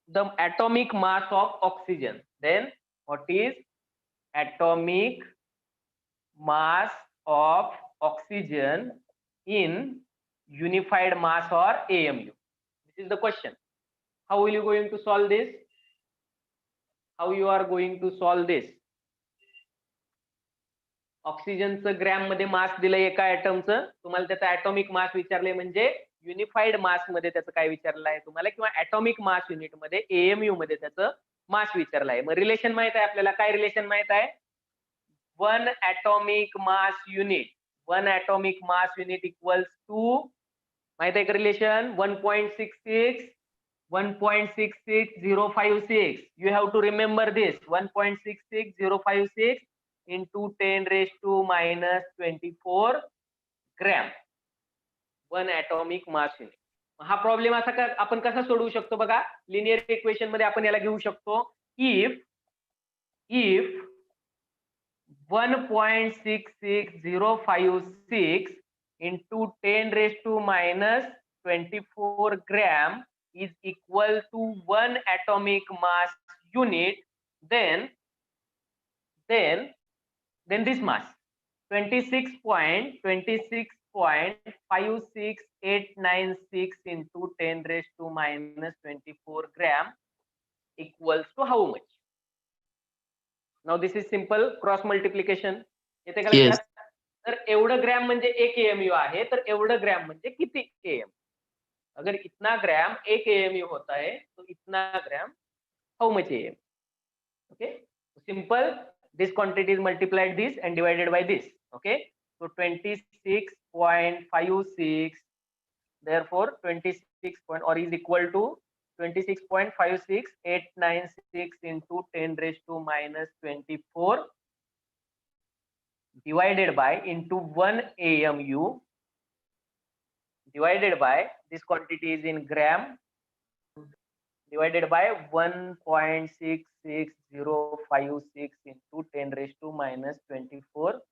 the atomic mass of oxygen? Then what is atomic mass of oxygen in unified mass or AMU? This is the question. How will you going to solve this? How you are going to solve this? ऑक्सिजनचं gram मध्ये mass दिलंय एका ऍटमचं, तुम्हाला त्याचा atomic mass विचारले म्हणजे unified mass मध्ये त्याचं काय विचारलं आहे तुम्हाला, किंवा ऍटॉमिक मास युनिट मध्ये एएमयू मध्ये त्याचं मास विचारलं आहे. मग रिलेशन माहित आहे आपल्याला, काय रिलेशन माहित आहे? One atomic mass unit equals to, माहित आहे का relation? 1.66056. You have to remember this. 1.66056 into 10 raised to minus 24 gram. One atomic mass unit. हा प्रॉब्लेम असा का आपण कसा सोडवू शकतो बघा, लिनियर इक्वेशन मध्ये आपण याला घेऊ शकतो. If 1.66056 into 10 raised to minus 24 gram is equal to one atomic mass unit, then this mass 26.56896 into 10 raised to minus 24 gram equals to how much? Now this is simple cross multiplication. येते का लक्षात? तर एवढं gram म्हणजे 1 AMU आहे, तर एवढं gram म्हणजे किती AM? अगर इतना ग्राम 1 AMU होता है तो इतना ग्राम how much AM? Okay, simple. This quantity is multiplied this and divided by this. Okay, so 26.56, therefore 26 point or is equal to 26.56896 into 10 raised to minus 24 divided by into 1 AMU divided by this quantity is in gram divided by 1.66056 into 10 raised to minus 24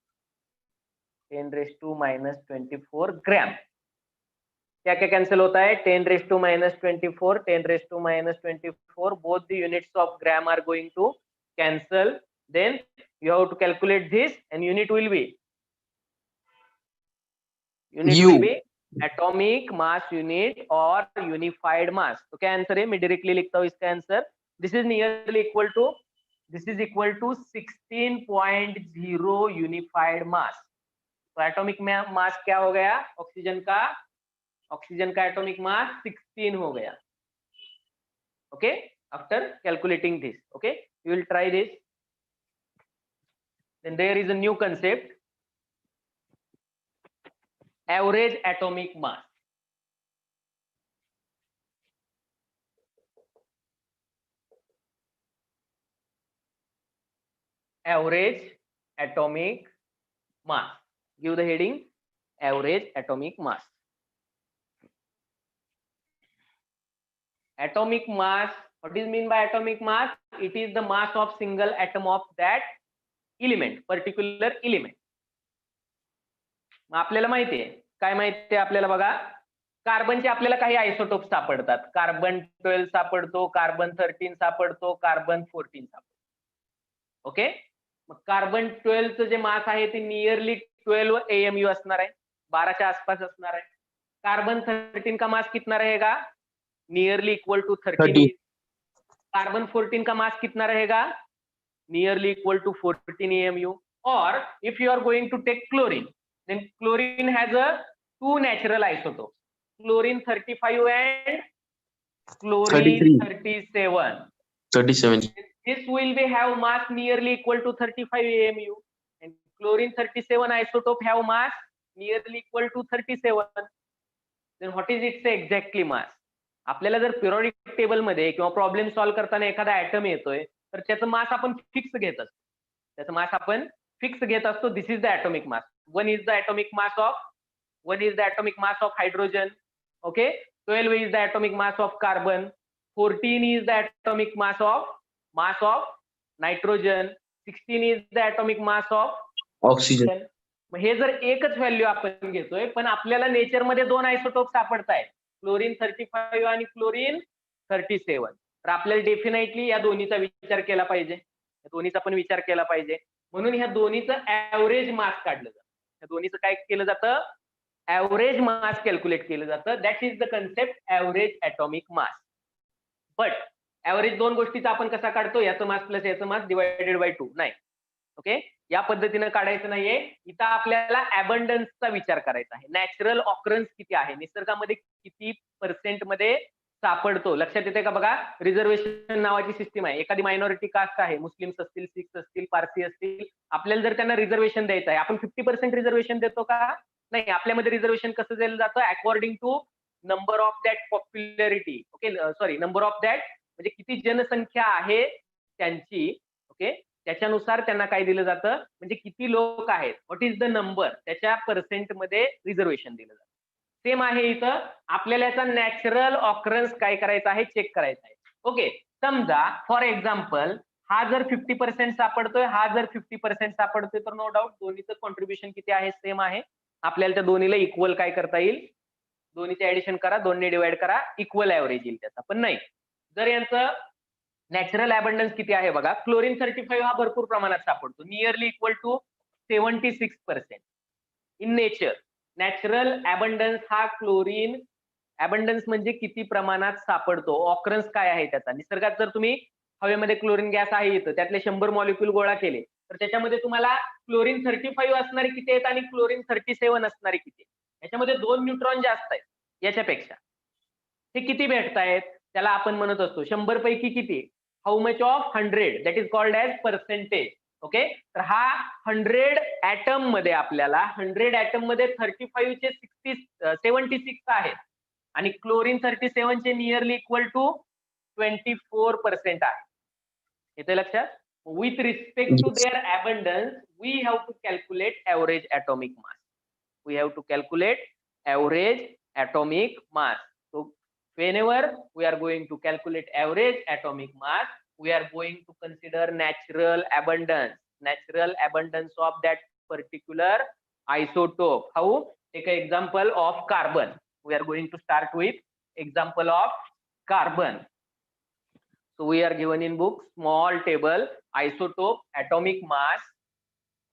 gram. क्या क्या cancel होता है? 10 raised to minus 24, 10 raised to minus 24, both the units of gram are going to cancel. Then you have to calculate this and unit will be atomic mass unit और unified mass. तो क्या answer है, मैं directly लिखता हूँ इसका answer, this is nearly equal to 16.0 unified mass. तो atomic मास क्या हो गया ऑक्सीजन का एटॉमिक मास 16 हो गया। Okay, after calculating this, okay, you will try this. Then there is a new concept, average atomic mass. Average atomic mass. Give the heading average atomic mass. Atomic mass, what is mean by atomic mass? It is the mass of single atom of that element, particular element. मग आपल्याला माहिती आहे काय, माहिती आहे आपल्याला बघा, कार्बनचे आपल्याला काही आयसोटोप सापडतात, कार्बन 12 सापडतो, कार्बन 13 सापडतो, कार्बन 14 सापडतो. ओके, मग कार्बन 12 चं जे मास आहे ते नियरली 12 AMU असणार आहे, 12च्या आसपास असणार आहे. कार्बन 13 का मास कितना रहेगा, नियरली इक्वल टू 13. कार्बन 14 का मास कितना रहेगा, नियरली इक्वल टू 14 AMU. और if you are going to take chlorine, then chlorine has a 2 natural isotopes, chlorine 35 and chlorine 37. This will be have mass nearly equal to 35 AMU, and chlorine 37 isotope have mass nearly equal to 37. Then what is its exactly mass? आपल्याला जर periodic table मध्ये किंवा problem solve करताना एखादा atom येतोय तर त्याचं मास आपण फिक्स घेत असतो, त्याचं मास आपण फिक्स घेत असतो. This is the atomic mass. One is the atomic mass of hydrogen. Okay, 12 is the atomic mass of carbon, 14 is the atomic mass of nitrogen, 16 is the atomic mass of oxygen. मग हे जर एकच value आपण घेतोय, पण आपल्याला nature मध्ये 2 isotope सापडतायत, chlorine 35 आणि chlorine 37. तर आपल्याला डेफिनेटली या दोन्हीचा विचार केला पाहिजे, या दोन्हीचा पण विचार केला पाहिजे. म्हणून ह्या दोन्हीचं ऍव्हरेज मास काढलं जातं, या दोन्हीचं काय केलं जातं, ऍव्हरेज मास कॅल्क्युलेट केलं जातं. That is the concept average atomic mass. But average दोन गोष्टीचा आपण कसा काढतो, याचं मास प्लस याचं मास डिवायडेड बाय 2 नाही. ओके, या पद्धतीनं काढायचं नाहीये. इथं आपल्याला अबंडन्सचा विचार करायचा आहे. नॅचरल ऑकरन्स किती आहे, निसर्गामध्ये किती % मध्ये सापडतो. लक्षात येते का बघा, रिझर्वेशन नावाची सिस्टीम आहे. एखादी मायनॉरिटी कास्ट आहे, मुस्लिम्स असतील, सिख्स असतील, पारसी असतील, आपल्याला जर त्यांना रिझर्वेशन द्यायचं आहे, आपण 50% रिझर्वेशन देतो का, नाही. आपल्यामध्ये रिझर्वेशन कसं दिलं जातं, according to number of that popularity. Okay, sorry, number of that म्हणजे किती जनसंख्या आहे त्यांची. ओके, त्याच्यानुसार त्यांना काय दिलं जातं, म्हणजे किती लोक आहेत, व्हॉट इज द नंबर, त्याच्या % मध्ये रिझर्वेशन दिलं जातं. सेम आहे इथं, आपल्याला याचा नॅचरल ऑकरन्स काय करायचा आहे, चेक करायचा आहे. ओके, समजा फॉर एक्झाम्पल हा जर 50% सापडतोय, हा जर 50% सापडतोय, तर नो डाऊट दोन्हीचं कॉन्ट्रीब्युशन किती आहे, सेम आहे. आपल्याला त्या दोन्हीला इक्वल काय करता येईल, दोन्हीचे ऍडिशन करा, 2 ने डिवाइड करा, इक्वल ऍव्हरेज येईल त्याचा. पण नाही, जर यांचं नॅचरल अबंडन्स किती आहे बघा, क्लोरीन 35 हा भरपूर प्रमाणात सापडतो, nearly equal to 76% in nature. Natural abundance हा क्लोरीन अबंडन्स म्हणजे किती प्रमाणात सापडतो, ऑकरन्स काय आहे त्याचा. निसर्गात जर तुम्ही हवेमध्ये क्लोरीन गॅस आहे इथं, त्यातले 100 मॉलिक्यूल गोळा केले तर त्याच्यामध्ये तुम्हाला क्लोरीन 35 असणारे किती आहेत आणि क्लोरीन 37 असणारे किती आहेत, याच्यामध्ये 2 न्यूट्रॉन जास्त आहेत याच्यापेक्षा. हे किती भेटतायत, त्याला आपण म्हणत असतो 100 पैकी किती, how much of 100, that is called as percentage. Okay, तर हा 100 ॲटम मध्ये आपल्याला 100 ॲटम मध्ये 35 चे 76 आहेत आणि क्लोरीन 37 चे नियरली इक्वल टू 24% आहे. येते लक्षात. With respect to their abundance we have to calculate average atomic mass. We have to calculate average atomic mass. So whenever we are going to calculate average atomic mass, we are going to consider natural abundance of that particular isotope. How? Take an example of carbon. We are going to start with example of carbon. So we are given in book small table, isotope, atomic mass.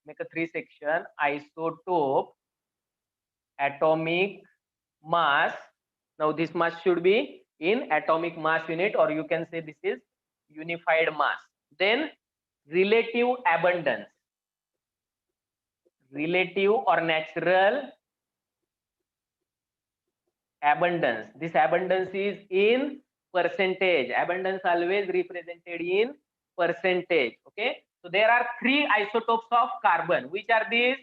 Make a 3 section, isotope, atomic mass. Now this mass should be in atomic mass unit, or you can say this is unified mass. Then relative abundance, relative or natural abundance. This abundance is in percentage. Abundance always represented in percentage. Okay, so there are 3 isotopes of carbon. Which are these?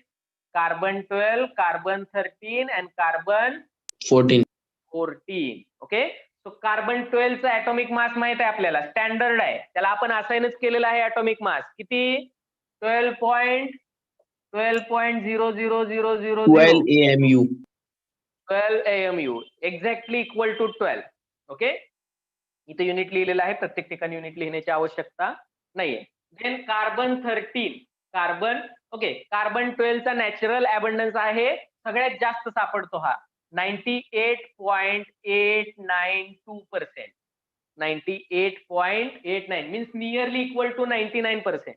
Carbon 12, carbon 13 and carbon 14. 14. Okay, so carbon 12 चा atomic mass माहित आहे आपल्याला, standard आहे, त्याला आपण असाइनच केलेला आहे atomic mass किती? 12.00000 12 AMU. 12 AMU, exactly equal to 12. Okay, इथे युनिट लिहिलेलं आहे, प्रत्येक ठिकाणी युनिट लिहिण्याची आवश्यकता नाहीये. Then carbon 13, carbon okay, carbon 12 चा नॅचरल अबंडन्स आहे, सगळ्यात जास्त सापडतो हा 98.892%. 98.89 means nearly equal to 99%.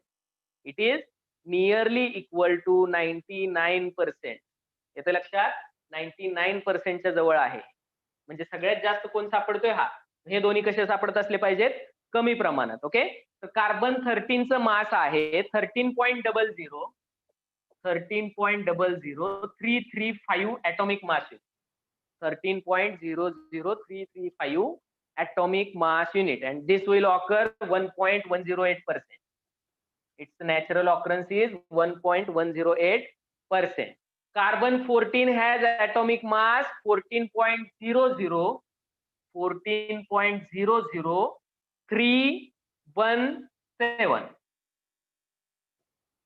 It is nearly equal to 99%. येते लक्षात? 99% जवळ आहे, म्हणजे सगळ्यात जास्त कोण सापडतोय? हा. हे दोन्ही कसे सापडत असले पाहिजेत? कमी प्रमाणात. ओके, तर कार्बन 13 चं मास आहे 13.00335 atomic mass unit. 13.00335 atomic mass unit, and this will occur 1.108%. Its natural occurrence is 1.108%. Carbon 14 has atomic mass 14.00317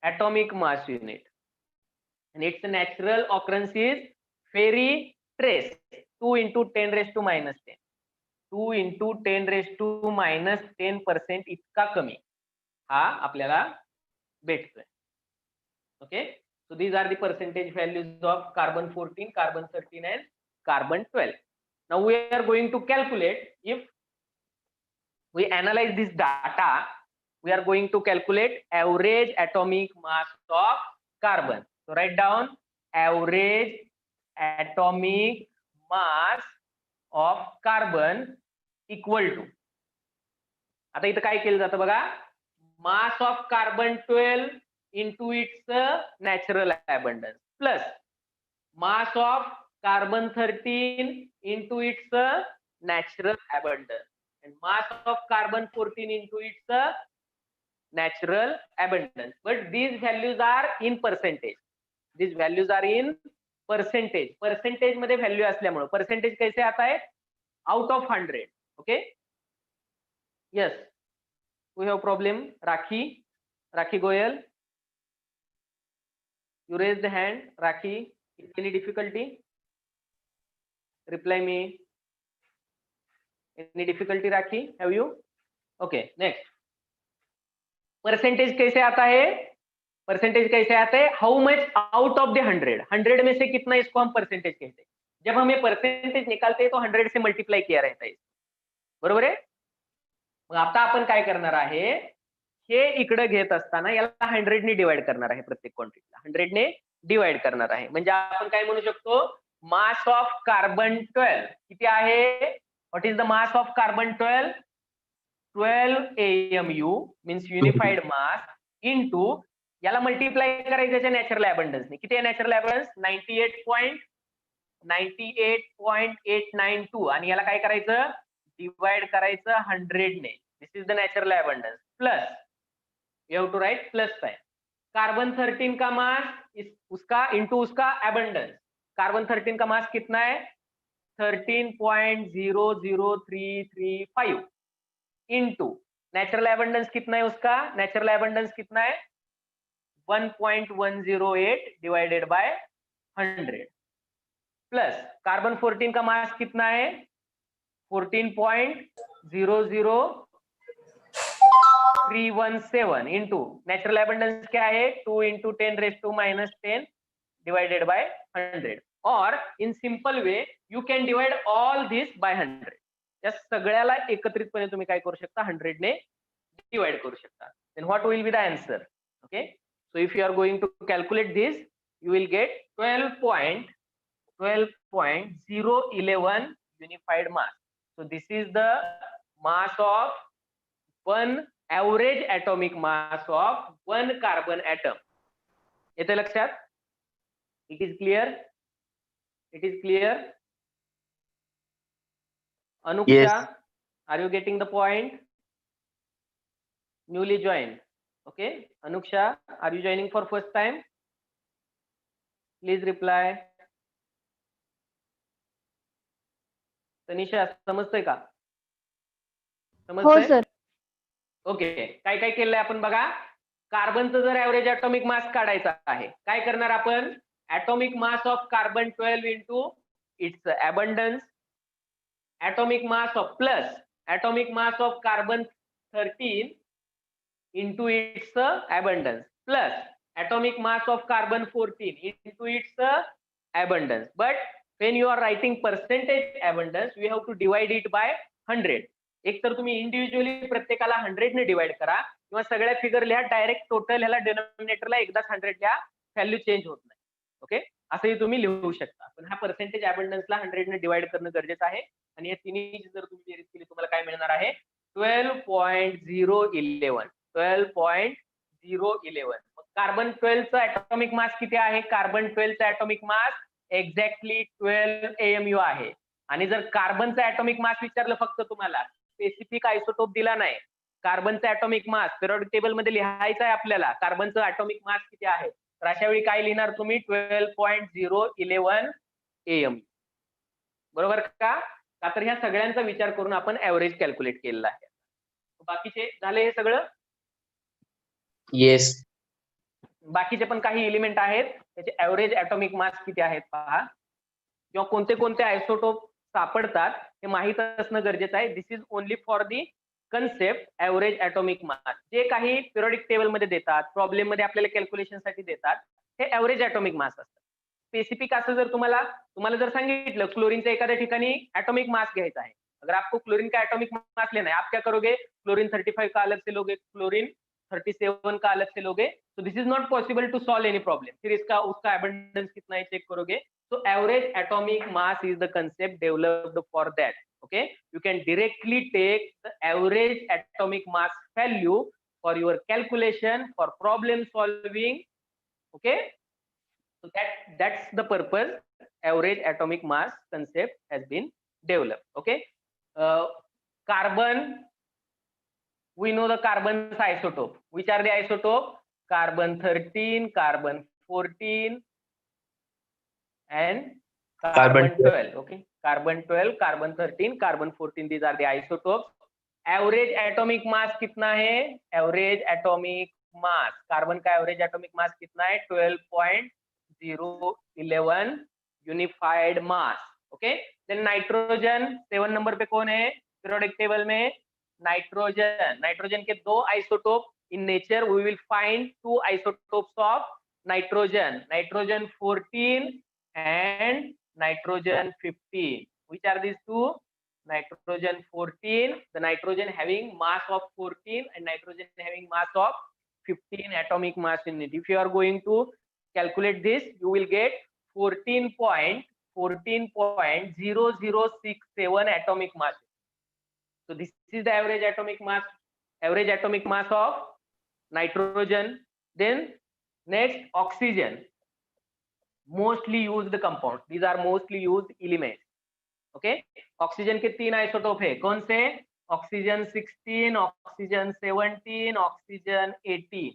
atomic mass unit, and its natural occurrence is very trace 2 into 10 raised to minus 10. 2 into 10 raised to minus 10% इतका कमी हा आपल्याला भेटतोय. Okay, so these are the percentage values of carbon 14, carbon 13 and carbon 12. Now we are going to calculate, if we analyze this data, we are going to calculate average atomic mass of carbon. So write down average atomic mass of carbon equal to, आता इथं काय केलं जातं बघा, mass of carbon 12 into its natural abundance plus mass of carbon 13 into its natural abundance and mass of carbon 14 into its natural abundance. But these values are in percentage. These values are in percentage. Percentage मध्ये value असल्यामुळे percentage कैसे आता है? Out of 100. Okay, yes, we have problem. Rakhi Goyal, you raise the hand. Rakhi, any difficulty? Reply me. Any difficulty Rakhi? Have you? Okay, next. Percentage कैसे आता है? Percentage कैसे आता है? How much out of the 100? 100 में से कितना, इसको हम परसेंटेज कहते हैं. जब हमें परसेंटेज निकालते हैं तो 100 से मल्टीप्लाई किया रहता है, बरोबर आहे. मग आता आपण काय करणार आहे, हे इकडे घेत असताना याला 100 ने डिवाइड करणार आहे, प्रत्येक क्वांटिटीला 100 ने डिवाइड करणार आहे. म्हणजे आपण काय म्हणू शकतो, मास ऑफ कार्बन 12 किती आहे? What is the mass of carbon 12? 12 AMU means unified mass into याला मल्टिप्लाय करायचं त्याच्या नॅचरल अबंडन्सने. किती आहे नॅचरल अबंडन्स? 98.892 आणि याला काय करायचं, डिवाइड करायचं 100 ने. This is the natural abundance plus you have to write plus sign. Carbon 13 का मास उसका इंटू उसका अबंडन्स. कार्बन 13 का मास कितना है? 13.00335 इंटू नेचुरल अबंडेंस कितना है उसका? नेचुरल अबंडेंस कितना है? 1.108 डिवाइडेड बाय 100 प्लस कार्बन 14 का मास कितना है? 14.00317 इंटू नेचुरल अबंडेंस क्या है? 2 into 10 raise to minus 10 divided by 100. और in simple way you can divide all this by 100. या सगळ्याला एकत्रितपणे तुम्ही काय करू शकता? 100 ने डिवाइड करू शकता. Then what will be the answer? Okay, so if you are going to calculate this, you will get 12.00335 12.011 unified mass. So this is the mass of one average atomic mass of one carbon atom. येते लक्षात? It is clear? It is clear? Anuksha, Yes. are you getting the point? Newly joined. Okay. Anuksha, are you joining for first time? Please reply. Tanisha समजतंय का? हो समजतंय? Sir. Okay. काय काय केलंय आपण बघा. कार्बनचं जर ऍव्हरेज ॲटॉमिक मास काढायचा आहे, काय करणार आपण? Atomic mass of carbon 12 into its abundance, atomic mass of plus atomic mass of carbon 13 into its abundance plus atomic mass of carbon 14 into its abundance. But when you are writing percentage abundance, we have to divide it by 100. एक तर तुम्ही individually प्रत्येकाला 100 ने divide करा किंवा सगळ्या figure लिहा, direct total ह्याला डिनॉमिनेटरला एकदाच 100 लिहा, व्हॅल्यू चेंज होत नाही. ओके, असंही तुम्ही लिहू शकता. पण हा पर्सेंटेज अबंडन्सला 100 ने डिवाइड करणं गरजेचं आहे. आणि या तिन्ही जर तुम्ही बेरीज केली तुम्हाला काय मिळणार आहे? 12.011. 12.011. कार्बन 12चा ॲटॉमिक मास किती आहे? कार्बन 12चा ॲटॉमिक मास एक्झॅक्टली 12 AMU आहे. आणि जर कार्बनचा ॲटॉमिक मास विचारलं फक्त तुम्हाला, स्पेसिफिक आयसोटोप दिला नाही, कार्बनचा ॲटॉमिक मास पिरियोडिक टेबल मध्ये लिहायचा आहे आपल्याला, कार्बनचा ॲटॉमिक मास किती आहे, तर अशा वेळी काय लिहिणार तुम्ही? 12.011 AMU. बरोबर का? का तर ह्या सगळ्यांचा विचार करून आपण ऍव्हरेज कॅल्क्युलेट केलेला आहे. बाकीचे झाले हे सगळं? Yes. बाकीचे पण काही एलिमेंट आहेत, त्याचे ऍव्हरेज ॲटॉमिक मास किती आहेत पहा, किंवा कोणते कोणते आयसोटोप सापडतात हे माहित असणं गरजेचं आहे. This is only for the concept average atomic mass. जे काही पिरियोडिक टेबल मध्ये देतात, प्रॉब्लेम मध्ये आपल्याला कॅल्क्युलेशन साठी देतात, हे ऍव्हरेज ॲटॉमिक मास असतात. स्पेसिफिक असं जर तुम्हाला जर सांगितलं क्लोरीनच्या एखाद्या ठिकाणी ॲटॉमिक मास घ्यायचा है, अगर आपको क्लोरीन का एटॉमिक मास लेना है, आप क्या करोगे? क्लोरीन 35 का अलग से लोगे, क्लोरीन 37 का अलग से लोगे. तो this is not possible to solve any problem. फिर उसका एबंडेंस कितना है चेक करोगे. So average atomic mass is the concept developed for that. Okay, you can directly take the average atomic mass value for your calculation, for problem solving. Okay, so that's the purpose average atomic mass concept has been developed. Okay, carbon, we know the carbon's isotope. Which are the isotope? Carbon 13, carbon 14 and carbon 12. Okay, carbon 12, carbon 13, carbon 14, these are the isotopes. Average atomic mass कितना है? Average atomic mass, carbon का average atomic mass कितना है? 12.011 unified mass. Okay, then nitrogen 7 number पे कौन है periodic table में? Nitrogen. Nitrogen के दो isotope in nature, we will find two isotopes of nitrogen, nitrogen 14 and nitrogen 15. Which are these two? Nitrogen 14, the nitrogen having mass of 14 and nitrogen having mass of 15 atomic mass in it. If you are going to calculate this, you will get 14.0067 atomic mass. So this is the average atomic mass of nitrogen. Then next, oxygen. Mostly used compounds, these are mostly used elements. Okay, oxygen के 3 isotope है, कौन से? Oxygen 16, oxygen 17, oxygen 18.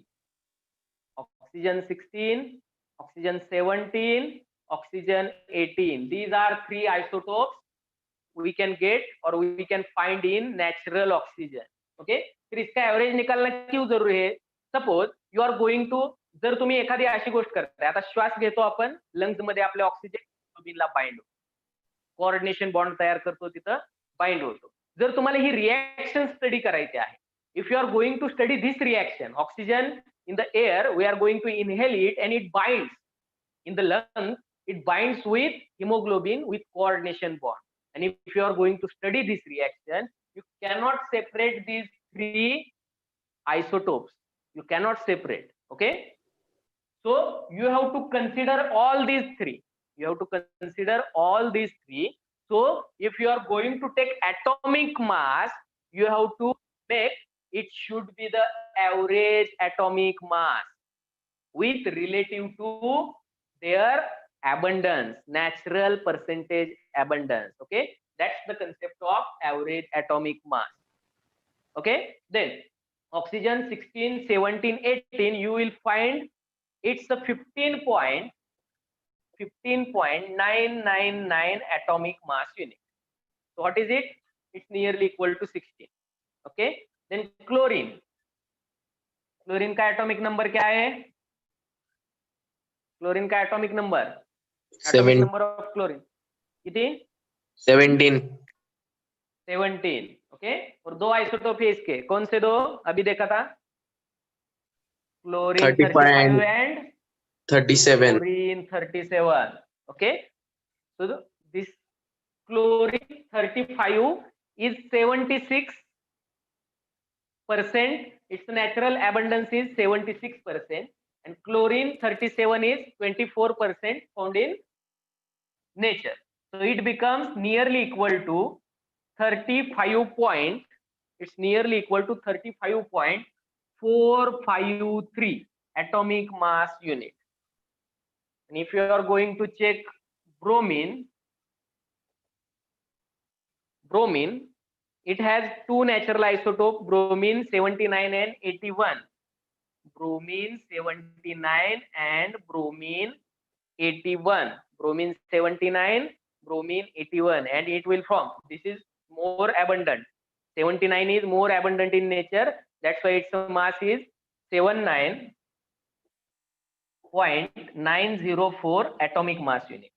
Oxygen 16, oxygen 17, oxygen 18. These are 3 isotopes we can get or we can find in natural oxygen. Okay, फिर इसका average निकालना क्यों जरूरी है? Suppose you are going to, जर तुम्ही एखादी अशी गोष्ट करताय, आता श्वास घेतो आपण, लंग्स मध्ये आपल्या ऑक्सिजन ला बाइंड होतो, कोऑर्डिनेशन बॉन्ड तयार करतो, तिथं बाइंड होतो. जर तुम्हाला ही रिएक्शन स्टडी करायची आहे, if you are going to study this reaction, oxygen in the air, we are going to inhale it and it binds in the lungs, it binds with hemoglobin with coordination bond. And if you are going to study this reaction, you cannot separate these 3 isotopes. You cannot separate. Okay, so you have to consider all these 3. You have to consider all these three. So if you are going to take atomic mass, you have to make it should be the average atomic mass with relative to their abundance, natural percentage abundance. Okay, that's the concept of average atomic mass. Okay, then oxygen 16, 17, 18, you will find it's a 15.999 atomic mass unit. So what is it? It's nearly equal to 16. Okay, then chlorine का atomic number क्या है? Chlorine का atomic number of chlorine किती? 17. 17. Okay, और दो isotope है इसके, कौन से दो अभी देखा था? Chlorine 35 and 37. Chlorine 37. Okay, so this chlorine 35 is 76%. Its natural abundance is 76%, and chlorine 37 is 24% found in nature. So it becomes nearly equal to 35.453 atomic mass unit. And if you are going to check bromine, it has two natural isotopes, bromine 79 and 81. Bromine 79 and bromine 81. Bromine 79, bromine 81, and it will form. This is more abundant. 79 is more abundant in nature. That's why its mass is 79.904 atomic mass unit.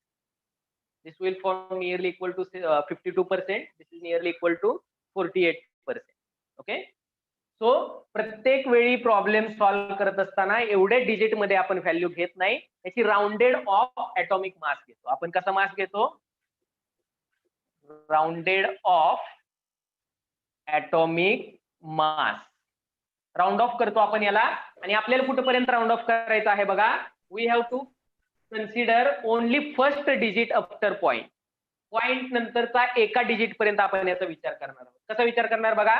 This will form nearly equal to 52%. This is nearly equal to 48%. Okay. सो प्रत्येक वेळी problem solve करत असताना एवढे digit मध्ये आपण value घेत नाही, त्याची राउंडेड ऑफ ऍटॉमिक मास घेतो. आपण कसा मास घेतो? Rounded off atomic mass. Round of करतो आपण याला, आणि आपल्याला कुठेपर्यंत राउंड ऑफ करायचं आहे बघा. We have to consider only first digit after point. Point नंतरचा एका डिजिट पर्यंत आपण याचा विचार करणार आहोत. कसा विचार करणार बघा?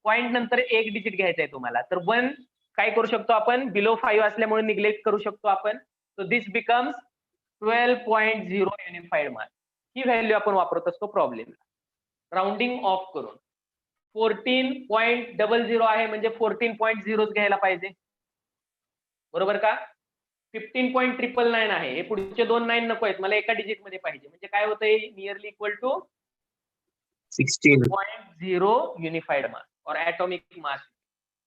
पॉइंट नंतर एक डिजिट घ्यायचा आहे तुम्हाला, तर 1 काय करू शकतो आपण? बिलो 5 असल्यामुळे निग्लेक्ट करू शकतो आपण. So this becomes 12.0 unified mass. He value आपण वापरत असतो प्रॉब्लेमला राउंडिंग ऑफ करून. 14.00 आहे म्हणजे 14.0 घ्यायला पाहिजे, बरोबर का? 15.999 आहे, हे पुढचे 2 9 नको आहेत, मला एका डिजिट मध्ये पाहिजे. म्हणजे काय होतंय? नियरली इक्वल टू 16.0 यूनिफाइड मास और एटॉमिक मास.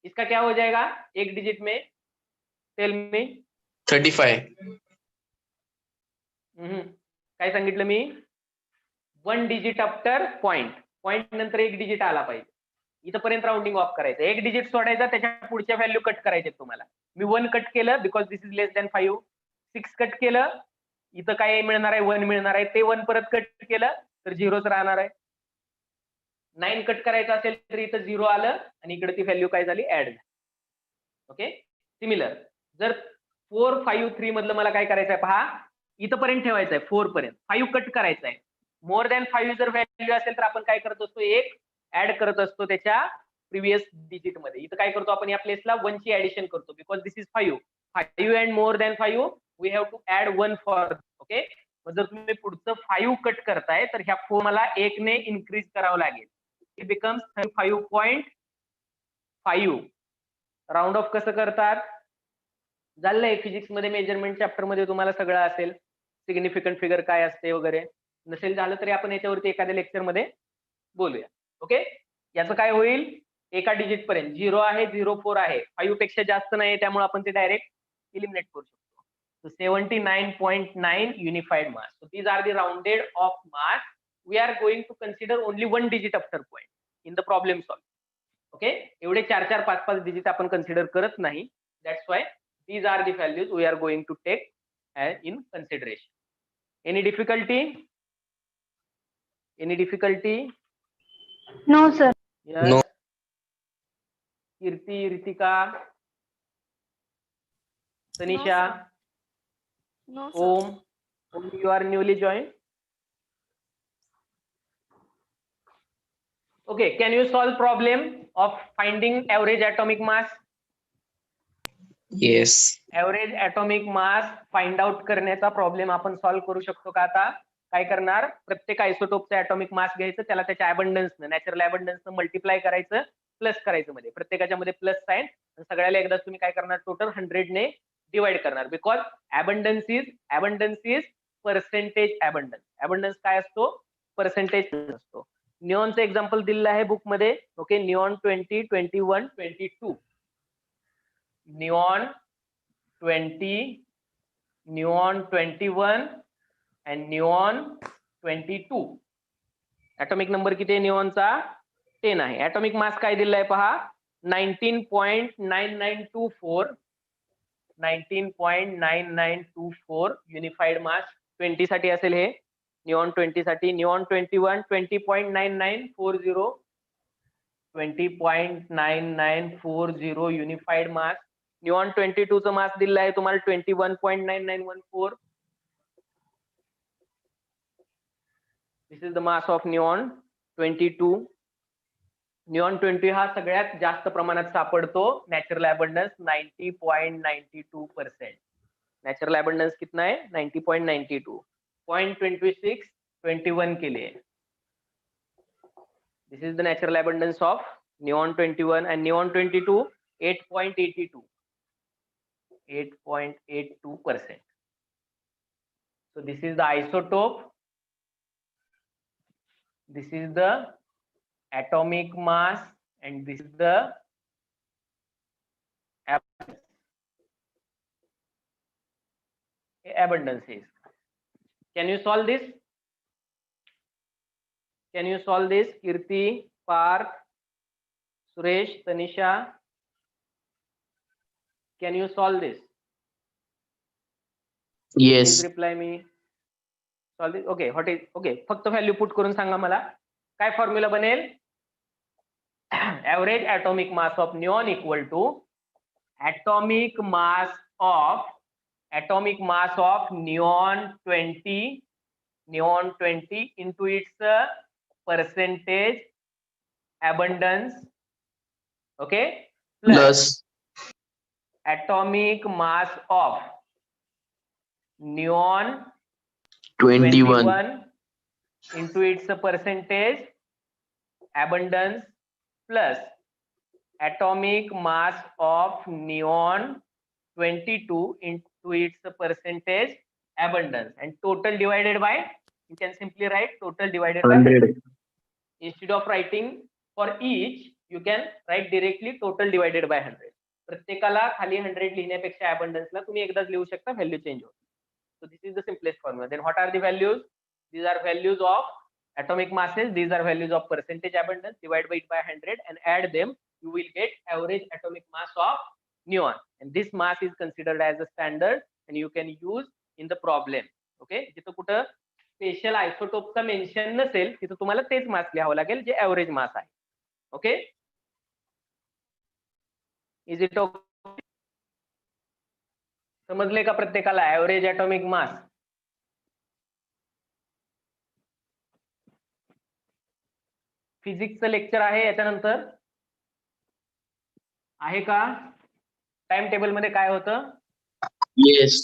इसका क्या हो जाएगा एक डिजिट में? Tell me. 35. काय सांगितलं मी? 1 डिजिट आफ्टर पॉइंट. पॉइंट नंतर एक डिजिट आला पाहिजे. इथपर्यंत राउंडिंग ऑफ करायचं. एक डिजिट सोडायचा, त्याच्या पुढच्या व्हॅल्यू कट करायचे तुम्हाला. मी 1 कट केलं because this is less than 5. 6 cut केलं, इथं काय मिळणार आहे? 1 मिळणार आहे. ते 1 परत कट केलं तर 0च राहणार आहे. 9 कट करायचं असेल तर इथं 0 आलं आणि इकडे ती व्हॅल्यू काय झाली? ऍड झाली. Okay, similar. जर 4 5 3 मधलं मला काय करायचं आहे पहा, इथपर्यंत ठेवायचं आहे 4 पर्यंत. 5 कट करायचं आहे. मोर दॅन 5 जर व्हॅल्यू असेल तर आपण काय करत असतो? एक ऍड करत असतो त्याच्या प्रिव्हियस डिजिट मध्ये. इथं काय करतो आपण? या प्लेसला 1 ची ऍडिशन करतो because this is 5. 5 and more than 5 we have to add 1 for. Okay, मग जर तुम्ही पुढचं 5 कट करताय तर ह्या 4 मला 1 ने इन्क्रीज करावं लागेल. It becomes 35.5. राउंड ऑफ कसं करतात? झालंय फिजिक्स मध्ये, मेजरमेंट चॅप्टर मध्ये तुम्हाला सगळं असेल. सिग्निफिकंट फिगर काय असते वगैरे. नसेल झालं तरी आपण याच्यावरती एखाद्या लेक्चर मध्ये बोलूया. ओके, याचं काय होईल? एका डिजिट पर्यंत 0 आहे, 04 आहे, 5 पेक्षा जास्त नाही, त्यामुळे आपण ते डायरेक्ट इलिमिनेट करू शकतो. So 79.9 unified mass. So these are the rounded off mass. We are going to consider only 1 digit after point in the problem solving. Okay, एवढे 4 4 5 5 डिजिट आपण कन्सिडर करत नाही. That's why these are the values we are going to take in consideration. Any difficulty? Any difficulty? No, sir. Yes. No. Kirti, Ritika, Tanisha, No, Om, Only you are newly joined. Okay, can you solve problem of finding average atomic mass? Yes. Average atomic mass find out करण्याचा problem आपण solve करू शकतो का? आता काय करणार, प्रत्येक आयसोटोपचा ऍटॉमिक मास घ्यायचं, त्याला त्याच्या अबंडन्सनं नॅचरल अबंडन्सनं मल्टिप्लाय करायचं, प्लस करायचं मध्ये, प्रत्येकाच्या मध्ये प्लस साइन, सगळ्याला एकदा तुम्ही काय करणार, टोटल 100 ने डिवाइड करणार. Because abundance is percentage abundance. Abundance काय असतो? पर्सेंटेज असतो. निऑनचं एक्झाम्पल दिलेलं आहे बुक मध्ये. Okay, neon 20, 21, 22. Neon 20, neon 21 and neon 22. Atomic number किती आहे निऑनचा? 10 आहे. ऍटॉमिक मास काय दिलाय पहा, 19.9924. 19.9924 युनिफाईड मास 20 साठी असेल हे, निऑन 20 साठी. निऑन 21 20.9940. 20.9940 unified mass. निऑन 22 चं मास दिलं आहे तुम्हाला 21.9914. This is the mass of neon 22. Neon 20 हा सगळ्यात जास्त प्रमाणात सापडतो. Natural abundance 90.92%. नॅचरल अबंडन्स कितना आहे? 90.92. 0.26 21 के लिए. This is the natural abundance of neon 21 and neon 22 8.82. 8.82%. So this is the isotope. This is the atomic mass and this is the abundances. Can you solve this? Can you solve this? Kirti, Parth, Suresh, Tanisha. Can you solve this? Yes. Please reply me. Solve this. Okay. What is? Okay. फक्त value put करून सांगा मला. काय formula बनेल? Average atomic mass of neon equal to atomic mass of neon 20 into its percentage abundance. Okay. Plus Atomic mass of neon 21 into its percentage abundance plus atomic mass of neon 22 into its percentage abundance, and total divided by, you can simply write total divided by 100. Instead of writing for each, you can write directly total divided by 100. प्रत्येकाला खाली 100 लिहिण्यापेक्षा अबंडन्सला तुम्ही एकदाच लिहू शकता, value change होते. So this is the simplest formula. Then what are the values? These are values of atomic masses. These are values of percentage abundance. Divide by it by 100 and add them. You will get average atomic mass of neon. And this mass is considered as a standard and you can use in the problem. Okay? जिथं कुठं special आयसोटोपचा mention नसेल तिथं तुम्हाला तेच मास लिहावं लागेल जे average मास आहे. Okay? Is it okay? समजले का प्रत्येकाला ऍव्हरेज ऍटॉमिक मास? फिजिक्सचं लेक्चर आहे याच्यानंतर, आहे का? टाइम टेबल मध्ये काय होतं? Yes.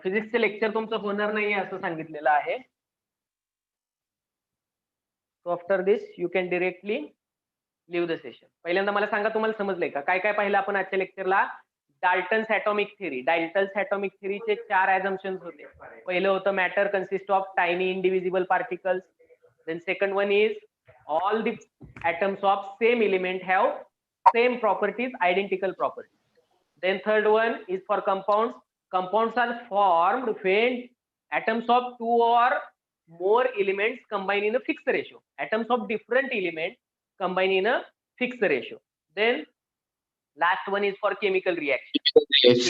फिजिक्सचं लेक्चर तुमचं होणार नाही असं सांगितलेलं आहे. So after this you can directly leave the session. पहिल्यांदा मला सांगा तुम्हाला समजलंय का? काय काय पाहिलं आपण आजच्या लेक्चरला? Dalton's atomic theory. Dalton's atomic थिअरीचे 4 ॲझम्पशन्स होते. पहिलं होतं matter consist of tiny indivisible particles. Then second one is all the atoms of same element have same properties, identical properties. Then third one is for compounds. Compounds are formed when atoms of 2 or more elements combine in a fixed ratio. Atoms of different elements combine in a fixed ratio. Then last one is for chemical reaction.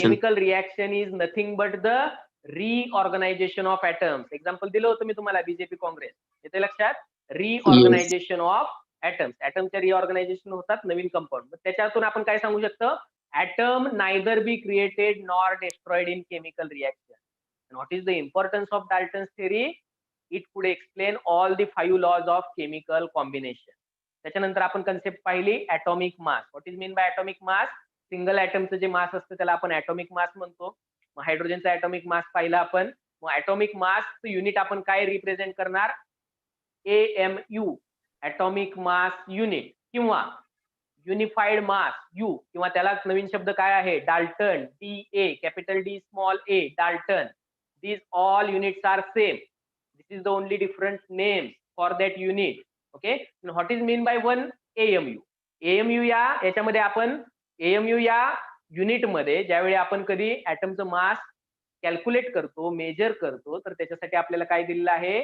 Chemical reaction is nothing but the reorganization of atoms. Example दिलं होतं मी तुम्हाला BJP Congress. येते लक्षात? Reorganisation of atoms. ऍटमच्या reorganisation होतात नवीन compound. त्याच्यातून आपण काय सांगू शकतो? Atom neither be created nor destroyed in chemical reaction. And what is the importance of Dalton's theory? It could explain all the 5 laws of chemical combination. त्याच्यानंतर आपण concept पाहिली atomic mass. What is mean by atomic mass? Single ऍटमचं जे mass असतं त्याला आपण atomic mass म्हणतो. मग हायड्रोजनचा atomic mass पाहिला आपण. मग ऍटॉमिक मास युनिट आपण काय रिप्रेझेंट करणार? AMU, ऍटॉमिक मास युनिट, किंवा युनिफाईड मास यू, किंवा त्याला नवीन शब्द काय आहे? Dalton, DA, capital D small a, Dalton. These all units are same. This is the only different name for that unit. Okay. And what is mean by 1 AMU? AMU याच्यामध्ये आपण AMU या unit मध्ये ज्यावेळी आपण कधी ऍटमचं मास calculate करतो, major करतो, तर त्याच्यासाठी आपल्याला काय दिलेलं आहे?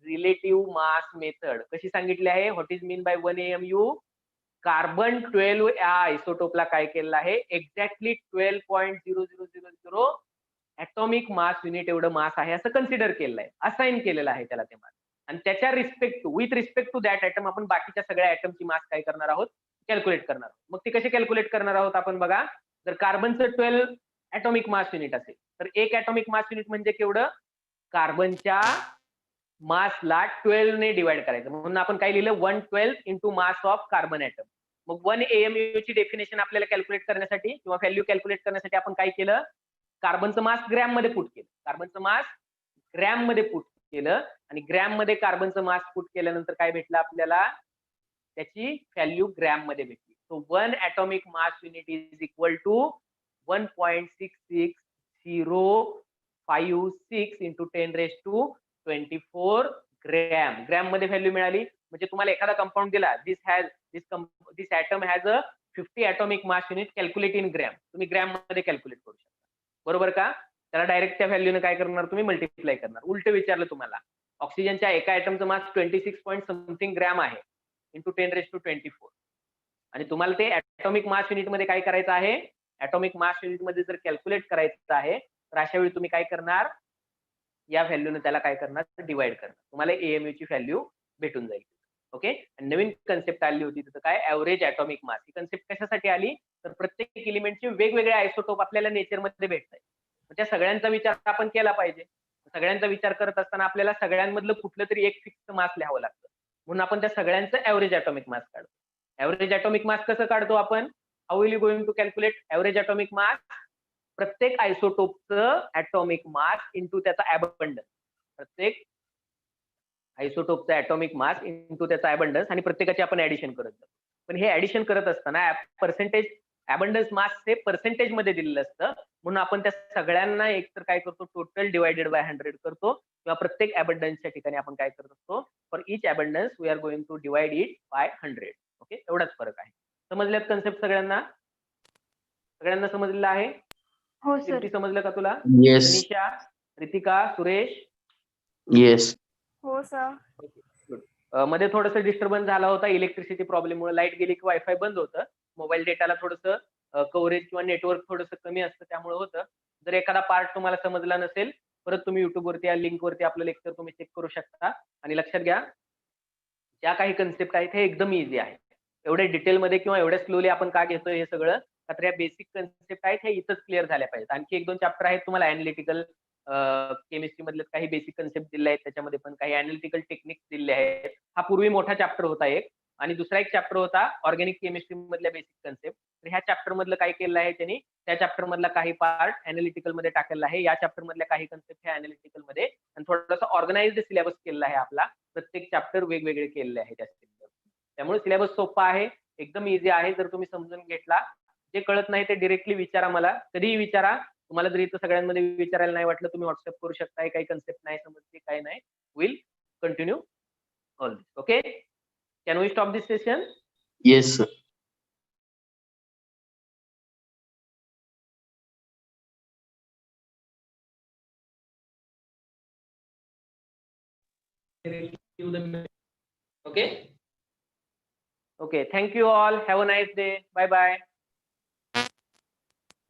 रिलेटिव्ह मास मेथड. कशी सांगितली आहे? What is mean by 1 AMU? Carbon 12 या आयसोटोपला काय केलेलं आहे? एक्झॅक्टली 12.0000 ऍटॉमिक मास युनिट एवढं मास आहे असं कन्सिडर केलेलं आहे, असाइन केलेलं आहे त्याला ते मास. आणि त्याच्या with respect to that atom आपण बाकीच्या सगळ्या ऍटमची मास काय करणार आहोत? कॅल्क्युलेट करणार आहोत. मग ती कशी कॅल्क्युलेट करणार आहोत आपण बघा. जर कार्बनचं 12 ऍटॉमिक मास युनिट असेल तर एक ऍटॉमिक मास युनिट म्हणजे केवढं? कार्बनच्या मासला 12 ने डिवाइड करायचं. म्हणून आपण काय लिहिलं? 112 into mass of carbon atom. Mug 1 AMU ची डेफिनेशन आपल्याला कॅल्क्युलेट करण्यासाठी किंवा व्हॅल्यू कॅल्क्युलेट करण्यासाठी आपण काय केलं? कार्बनचं मास ग्रॅम मध्ये पुट केलं. कार्बनचं मास ग्रॅम मध्ये पुट केलं आणि ग्रॅम मध्ये कार्बनचं मास पुट केल्यानंतर काय भेटलं आपल्याला? त्याची व्हॅल्यू ग्रॅम मध्ये भेटली. So 1 atomic mass unit is equal to 1.66056 into 10⁻24 gram. Gram मध्ये व्हॅल्यू मिळाली. म्हणजे तुम्हाला एखादा कंपाऊंड दिला, this atom has a 50 atomic mass unit, calculate in gram. तुम्ही ग्रॅम मध्ये कॅल्क्युलेट करू शकता. बरोबर का? त्याला डायरेक्ट त्या व्हॅल्यूने काय करणार? तुम्ही मल्टिप्लाय करणार. उलट विचारलं तुम्हाला, ऑक्सिजनच्या एका ऍटमचं मास 26 पॉईंट समथिंग ग्रॅम आहे इंटू 10⁻24 आणि तुम्हाला ते ऍटॉमिक मास युनिट मध्ये काय करायचं आहे? ऍटॉमिक मास युनिट मध्ये जर कॅल्क्युलेट करायचं आहे तर अशा वेळी तुम्ही काय करणार? या व्हॅल्यूने त्याला काय करणार? डिवाइड करणार. तुम्हाला AMU ची व्हॅल्यू भेटून जाईल. ओके. नवीन कन्सेप्ट आली होती तिथं काय? Average atomic mass. ही कन्सेप्ट कशासाठी आली? तर प्रत्येक एलिमेंटचे वेगवेगळे आयसोटोप आपल्याला नेचर मध्ये भेटतात. त्या सगळ्यांचा विचार आपण केला पाहिजे. सगळ्यांचा विचार करत असताना आपल्याला सगळ्यांमधलं कुठलं तरी एक फिक्स मास लिहावं लागतं. म्हणून आपण त्या सगळ्यांचं ऍव्हरेज ऍटॉमिक मास काढतो. ऍव्हरेज ऍटॉमिक मास कसं काढतो आपण? How will you going to calculate average atomic mass? प्रत्येक आयसोटोपचं ऍटॉमिक मास इंटू त्याचा अबंडन्स. प्रत्येक आयसोटोपचा ऍटॉमिक मास इंटू त्याचा अबंडन्स आणि प्रत्येकाची आपण ऍडिशन करत जातो. पण हे ऍडिशन करत असताना पर्सेंटेज अबंडन्स मास हे पर्सेंटेज मध्ये दिलेलं असतं. म्हणून आपण त्या सगळ्यांना एकतर काय करतो? टोटल डिवायडेड बाय 100 करतो किंवा प्रत्येक अबंडन्सच्या ठिकाणी आपण काय करत असतो? For each abundance we are going to divide it by 100. Okay. एवढाच फरक आहे. समजल्यात कन्सेप्ट सगळ्यांना? सगळ्यांना समजलेलं आहे? हो सर. किती समजलं का तुला? Yes. मनीषा, रितिका, सुरेश? Yes. हो सर. मध्ये थोडंसं डिस्टर्बन्स झाला होता इलेक्ट्रिसिटी प्रॉब्लेममुळे. लाईट गेली की वायफाय बंद होतं. मोबाईल डेटाला थोडंसं कव्हरेज किंवा नेटवर्क थोडंसं कमी असतं, त्यामुळे होतं. जर एखादा पार्ट तुम्हाला समजला नसेल, परत तुम्ही युट्यूबवरती या लिंकवरती आपलं लेक्चर तुम्ही चेक करू शकता. आणि लक्षात घ्या, ज्या काही कन्सेप्ट आहेत हे एकदम इझी आहे. एवढे डिटेलमध्ये किंवा एवढ्या स्लोली आपण का घेतोय हे सगळं? तर या बेसिक कन्सेप्ट आहेत हे इथंच क्लिअर झाल्या पाहिजेत. आणखी 1-2 चॅप्टर आहेत तुम्हाला अॅनालिटिकल केमिस्ट्री मधले काही बेसिक कन्सेप्ट दिले आहेत, त्याच्यामध्ये पण काही अॅनालिटिकल टेक्निक्स दिले आहेत. हा पूर्वी मोठा चॅप्टर होता एक, आणि दुसरा एक चॅप्टर होता ऑर्गॅनिक केमिस्ट्री मधल्या बेसिक कन्सेप्ट. तर ह्या चॅप्टर मधलं काय केलं आहे त्यांनी? त्या चॅप्टर मधला काही पार्ट अॅनालिटिकल मध्ये टाकलेला आहे. या चॅप्टर मधल्या काही कन्सेप्ट हे अॅनालिटिकल मध्ये, आणि थोडासा ऑर्गनाइज्ड सिलेबस केलेला आहे आपला. प्रत्येक चॅप्टर वेगवेगळे केलेले आहे त्या सिलेबस. त्यामुळे सिलेबस सोपा आहे, एकदम इझी आहे. जर तुम्ही समजून घेतला, जे कळत नाही ते डिरेक्टली विचारा मला, कधीही विचारा. तुम्हाला जर इथं सगळ्यांमध्ये विचारायला नाही वाटलं, तुम्ही व्हॉट्सअप करू शकता. काही कन्सेप्ट नाही समजते, काही नाही, will continue all this. Okay. Can we stop this session? Yes, sir. Okay. Okay. Thank you all. Have a nice day. Bye bye.